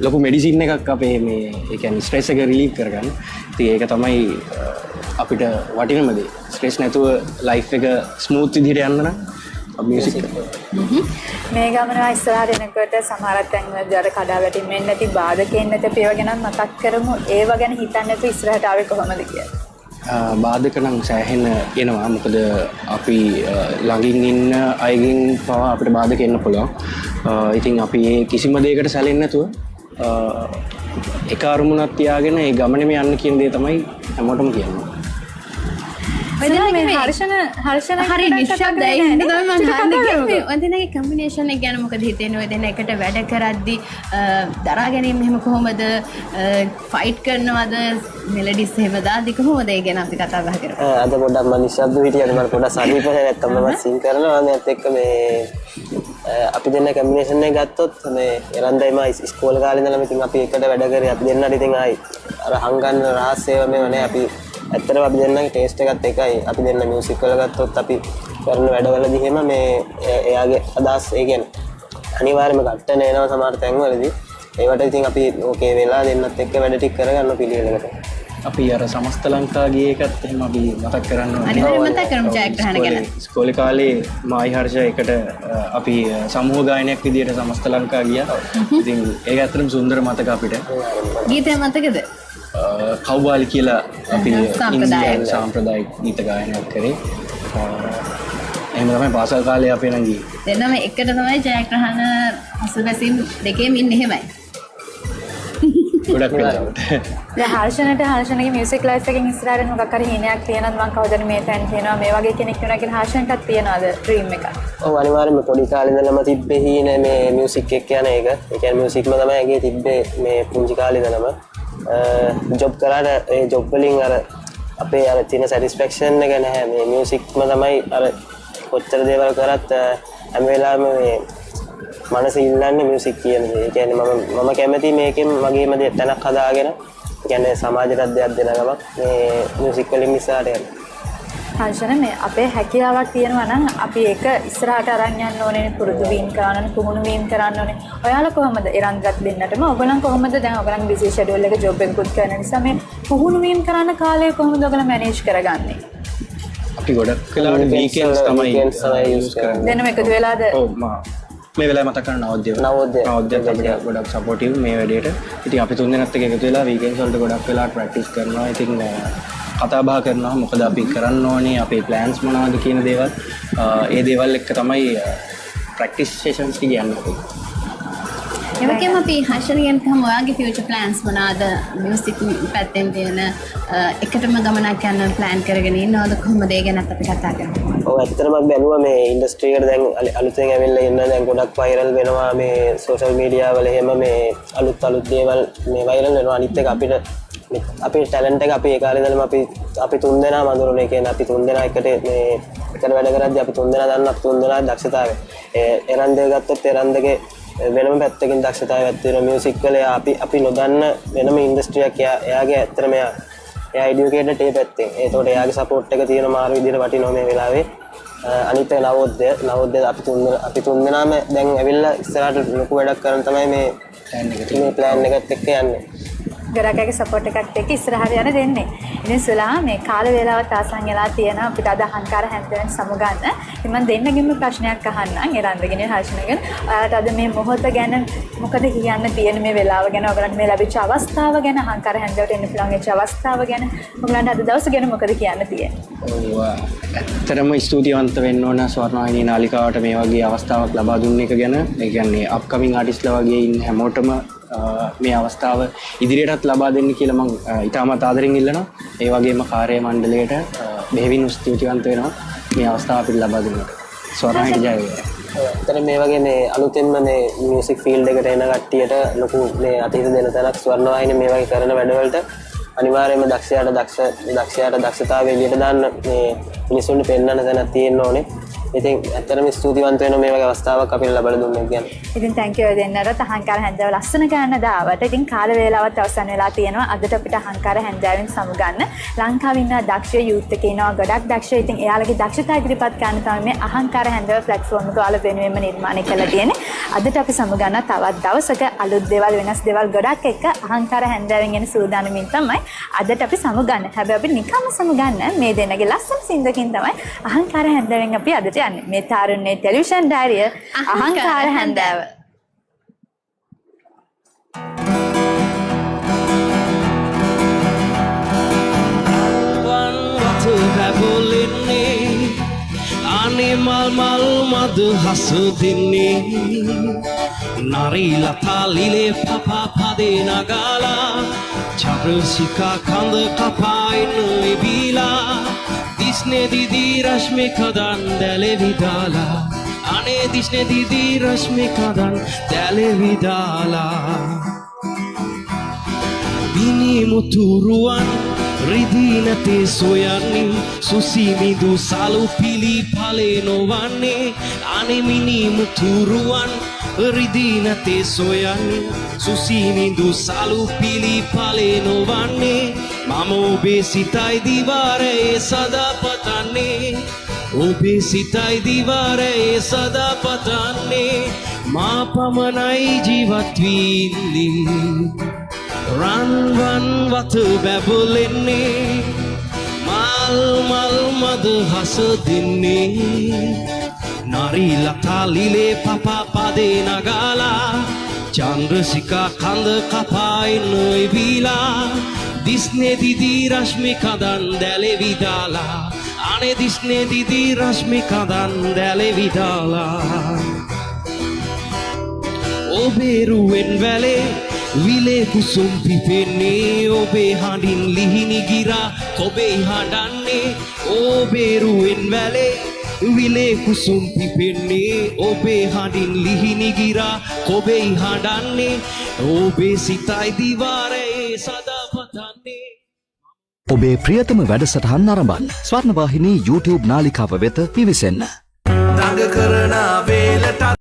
ලොකු මෙඩිසින් එකක් අපේ මේ ඒ කියන්නේ ස්ට්‍රෙස් එක රිලීව් කරගන්න. ඉතින් ඒක තමයි අපිට වටිනම දේ. ස්ට්‍රෙස් නැතුව ලයිෆ් එක ස්මූත් විදිහට යන්න නම් music. මේ ගමන ඉස්සරහට එනකොට සමහරක් තැන්වලදී අර කඩා වැටෙන්නේ නැති බාධකෙන් නැති ඒවා ගැන මතක් කරමු. ඒවා ගැන හිතන්නේ නැතුව ඉස්සරහට ආවේ කොහොමද කියලා. බාධක නම් සෑහෙන එනවා. මොකද අපි ළඟින් ඉන්න අයගෙන් පවා අපිට බාධක එන්න පුළුවන්. ඉතින් අපි ඒ කිසිම දෙයකට සැලෙන්නේ නැතුව එක අරමුණක් තියාගෙන ඒ ගමනේම යන්න කියන දේ තමයි හැමෝටම කියන්නේ. හර්ෂණ හරි නිශ්ශබ්දයි. එහෙනම් මම හන්නේ ඔතනගේ කම්බිනේෂන් එක ගැන මොකද හිතෙන්නේ? ඔය දෙන්න එකට වැඩ කරද්දි දරා ගැනීම එහෙම කොහොමද? ෆයිට් කරනවද? මෙලඩිස් එහෙම දාද්දි කොහොමද ඒ ගැන අපි කතා බහ කරමු. අද පොඩ්ඩක් මම නිශ්ශබ්ද හිටියද මම පොඩ්ඩක් සනීප නැත්තම් මම සින් කරනවා. මේත් එක්ක මේ අපි දෙන්න කම්බිනේෂන් එක ගත්තොත් මේ එරන්දයිම ඉස්කෝලේ කාලේ ඉඳලා ඉතින් අපි එකට වැඩ කරේ. අපි දෙන්නට ඉතින් ආයි අර හංගන්න රහස්සේව මේව නෑ. අපි ඇත්තටම අපි දෙන්නගේ ටේස්ට් එකත් එකයි. අපි දෙන්න මියුසික් වල ගත්තොත් අපි කරන වැඩවලදී එහෙම මේ එයාගේ අදහස් ඒ කියන්නේ අනිවාර්යයෙන්ම ගැටෙන එනවා සමහර තැන්වලදී. ඒවට ඉතින් අපි ඕකේ වෙලා දෙන්නත් එක්ක වැඩ ටික කරගන්න පිළිවෙලකට. අපි අර සමස්ත ලංකා ගිය එකත් එහෙම අපි මතක් කරන්න ඕනේ. අනිවාර්යයෙන්ම මතක් කරමු ජයග්‍රහණ ගැන. ඉස්කෝලේ කාලේ මායි හර්ෂ එකට අපි සමූහ ගායනයක් විදියට සමස්ත ලංකා ගියා. ඉතින් ඒක ඇත්තටම සුන්දර මතක අපිට. ගීතය මතකද? කව්වාලි කියලා අපි ඉන්දියානු සාම්ප්‍රදායික ගීත ගායනයක් කරේ. එහෙම තමයි පාසල් කාලේ අපි නම් ගියේ. දෙන්නම එකට තමයි ජයග්‍රහණ හසුබැසීම් දෙකේම ඉන්නේ එහෙමයි. ගොඩක් වෙලාවට. දැන් හර්ෂණගේ මියුසික් ලයිෆ් එකෙන් ඉස්සරහට මොකක් හරි හිණයක් තියෙනවද මං කවදාද මේ තැන් තියෙනවා මේ වගේ කෙනෙක් වෙනවා කියලා හර්ෂණටත් තියෙනවද ඩ්‍රීම් එකක්? ඔව් අනිවාර්යයෙන්ම පොඩි කාලේ ඉඳලම තිබ්බේ හීන මේ මියුසික් එක යන එක. ඒ කියන්නේ මියුසික්ම තමයි ඇගේ තිබ්බේ මේ පුංචි කාලේ ඉඳලම. ජොබ් කරාට ඒ ජොබ් වලින් අර අපේ අර තියෙන සැටිස්ෆැක්ෂන් එක නැහැ. මේ මියුසික්ම තමයි අර කොච්චර දේවල් කරත් හැම වෙලාවෙම මේ මනස ඉල්ලන්නේ මියුසික් කියන දේ. ඒ කියන්නේ මම කැමති මේකෙන් මගේම තැනක් හදාගෙන ඒ කියන්නේ සමාජයට දෙයක් දෙන ගමක් මේ මියුසික් වලින් ඉස්සරහට යන්න. හර්ෂණ මේ අපේ හැකියාවක් තියෙනවා නම් අපි ඒක ඉස්සරහට අරන් යන්න ඕනේ, පුරුදු වීම කරන්න ඕනේ, පුහුණු වීම කරන්න ඕනේ. ඔයාලා කොහොමද එරන්දරත් දෙන්නටම ඔයගොල්ලන් කොහොමද දැන් ඔයගොල්ලන් බිසි ෂෙඩියුල් එක ජොබ් එකකුත් කරන නිසා මේ පුහුණු වීම කරන්න කාලය කොහොමද ඔයගොල්ලන් මැනේජ් කරගන්නේ? අපි ගොඩක් වෙලාවට වීකෙන්ඩ්ස් තමයි යූස් කරන්නේ. දෙන්නම එකතු වෙලාද? ඔව් මේ වෙලාවේ මතක් කරන නවෝදයත් අපිට ගොඩක් සපෝටිව් මේ වැඩේට. ඉතින් අපි තුන් දෙනාත් එක්ක එකතු වෙලා වීකෙන්ඩ්ස් වලට ගොඩක් වෙලාවට ප්‍රැක්ටිස් කරනවා. ඉතින් කතා බහ කරනවා මොකද අපි කරන්න ඕනේ, අපේ ප්ලෑන්ස් මොනවද කියන දේවල්. ඒ දේවල් එක්ක තමයි ප්‍රැක්ටිස් සෙෂන්ස් ටික යන්නේ අපි. ඒකෙම අපි හර්ෂණගෙන් කම ඔයාගේ ෆියුචර් ප්ලෑන්ස් මොනවාද? මියුසික් පැත්තෙන් තියෙන එකටම ගමනක් යන ප්ලෑන් කරගෙන ඉන්නවද කොහොමද? ඒ ගැනත් අපි කතා කරමු. ඔව් ඇත්තටම අපි බැලුවා මේ ඉන්ඩස්ට්‍රි එකට දැන් අලුතෙන් ඇවිල්ලා ඉන්න දැන් ගොඩක් වෛරල් වෙනවා මේ සෝෂල් මීඩියා වල එහෙම මේ අලුත් දේවල් මේ වෛරල් වෙනවා. අනිත් එක අපේ ටැලන්ට් එක අපි ඒ කාලේ ඉඳලම අපි තුන් දෙනා මඳුරුනේ. කියන්නේ අපි තුන් දෙනා එකට මේ එකට වැඩ කරද්දී අපි තුන් දෙනා දන්න අපි තුන් දෙනාගේ දක්ෂතාවය. එරන්දේ ගත්තොත් එරන්දගේ වෙනම පැත්තකින් දක්ෂතාවයක් තියෙනවා මියුසික් වල. අපි නොදන්න වෙනම ඉන්ඩස්ට්‍රියක් එයාගේ ඇත්තටම එයා එඩියුකේටඩ් ඒ පැත්තෙන්. ඒතකොට එයාගේ සපෝට් එක තියෙන මාරු විදිහට වටිනවා මේ වෙලාවේ. අනිත් එක නවෝදය අපි තුන් දෙනාම දැන් ඇවිල්ලා ඉස්සරහට ලොකු වැඩක් කරන් තමයි මේ ප්ලෑන් එකත් එක්ක යන්නේ. ගරාකගේ සපෝට් එකත් එක්ක ඉස්සරහට යන දෙන්නේ. ඉතින් සුලා මේ කාල වේලාවත් ආසන් වෙලා තියෙනවා අපිට අද අහංකාර හැන්දෙන් සමුගන්න. ඉතින් මම දෙන්නගෙම ප්‍රශ්නයක් අහන්නම් එරන්දගෙන හර්ෂණගෙන. ඔයාලට අද මේ මොහොත ගැන මොකද කියන්න තියෙන මේ වෙලාව ගැන ඔයගලන්ට මේ ලැබිච්ච අවස්ථාව ගැන අහංකාර හැන්දවට එන්න පුළුවන් වෙච්ච අවස්ථාව ගැන ඔයගලන්ට අද දවස ගැන මොකද කියන්න තියෙන්නේ? ඔව් ඇත්තටම ස්තුතිවන්ත වෙන්න ඕන ස්වර්ණවාහිනී නාලිකාවට මේ වගේ අවස්ථාවක් ලබා දුන්න එක ගැන. ඒ කියන්නේ අප්කමින් ආටිස්ට්ලා වගේ ඉන්න හැමෝටම මේ අවස්ථාව ඉදිරියටත් ලබා දෙන්න කියලා මම ඉතාමත් ආදරෙන් ඉල්ලනවා. ඒ වගේම කාර්ය මණ්ඩලයට බෙහෙවින් ස්තුතිවන්ත වෙනවා මේ අවස්ථාව අපිට ලබා දුන්නට. ස්වර්ණවාහිනී ජය වේවා. ඇත්තට මේ වගේ මේ අලුතෙන්ම මේ මියුසික් ෆීල්ඩ් එකට එන කට්ටියට ලොකු මේ අතීත දෙන තැනක් ස්වර්ණවාහිනී මේ වගේ කරන වැඩවලට අනිවාර්යයෙන්ම දක්ෂයාට දක්ෂතාවය එළියට දාන්න මේ මිනිස්සුන්ට පෙන්වන්න තැනක් තියෙන්න ඕනේ. ඉතින් ඇත්තටම ස්තුතිවන්ත වෙනවා මේ වගේ අවස්ථාවක් අපිට ලබා දුන්නා කියන්නේ. ඉතින් thank you දෙන්නට අහංකාර හැන්දාව ලස්සන ගන්න දාවට. ඉතින් කාල වේලාවත් අවසන් වෙලා තියෙනවා. අදට අපිට අහංකාර හැන්දාවෙන් සමුගන්න ලංකාවේ ඉන්න දක්ෂ යූත් එකේ ඉනවා ගොඩක් දක්ෂ. ඉතින් එයාලගේ දක්ෂතා ඉදිරිපත් කරන්න තමයි මේ අහංකාර හැන්දාව ප්ලැට්ෆෝම් එක ඔයාලා වෙනුවෙන්ම නිර්මාණය කරලා තියෙන්නේ. අදට අපි සමුගන්න තවත් දවසක අලුත් දේවල් වෙනස් දේවල් ගොඩක් එක්ක අහංකාර හැන්දාවෙන් යන සූදානමින් තමයි අදට අපි සමුගන්න. හැබැයි අපි නිකම්ම සමුගන්න මේ දෙන්නගේ ලස්සන සින්දකින් තමයි අහංකාර හැන්දාවෙන් අපි අදට ඔබට යන්නේ. මේ තාරුණ්‍ය ටෙලිවිෂන් ඩයරිය අහංකාර හැන්දෑව. අනේ මල් මද හස දෙන්නේ නරීලතා ලිලේ පපා පදේ නගාලා චන්ද්‍රසිකා කඳ කපායින එබීලා දිස්නේ දිදී රශ්මි කදන් දැලෙවිදාලා අනේ දිස්නේ දිදී රශ්මි කදන් දැලෙවිදාලා බිනි මුතුරුවන් රිදී නැතේ සොයන්නේ සුසිමිදු සලු පිලි ඵලේ නොවන්නේ අනෙමිනි මුතුරුවන් රිදී නැතේ සොයන්නේ සුසිමිදු සලු පිලි ඵලේ නොවන්නේ මම ඔබේ සිතයි දිවාරයේ සදා පතන්නේ ඔබේ සිතයි දිවාරයේ සදා පතන්නේ මා පමණයි ජීවත් වී රන්වන් වත බැබලෙන්නේ මල් මද හස දෙන්නේ නරීලතා ලිලේ පපා පදේ නගාලා චන්ද්‍රසිකා කඳ කපායින එබීලා දිස්නේ දිදී රශ්මි කදන් දැලෙවිදාලා අනේ දිස්නේ දිදී රශ්මි කදන් දැලෙවිදාලා ඔබේ රුවෙන් වැලේ විලේ කුසුම් පිපෙන්නේ ඔබේ හඬින් ලිහිණි ගිරා කොබේ හඬන්නේ ඔබේ රුවෙන් වැලේ විලේ කුසුම් පිපෙන්නේ ඔබේ හඬින් ලිහිණි ගිරා කොබේ හඬන්නේ ඔබේ සිතයි දිවාරයේ සදා පතන්නේ ඔබේ ප්‍රියතම වැඩසටහන් නරඹන්න ස්වර්ණවාහිනී YouTube නාලිකාව වෙත පිවිසෙන්න. දඟ කරන වේලට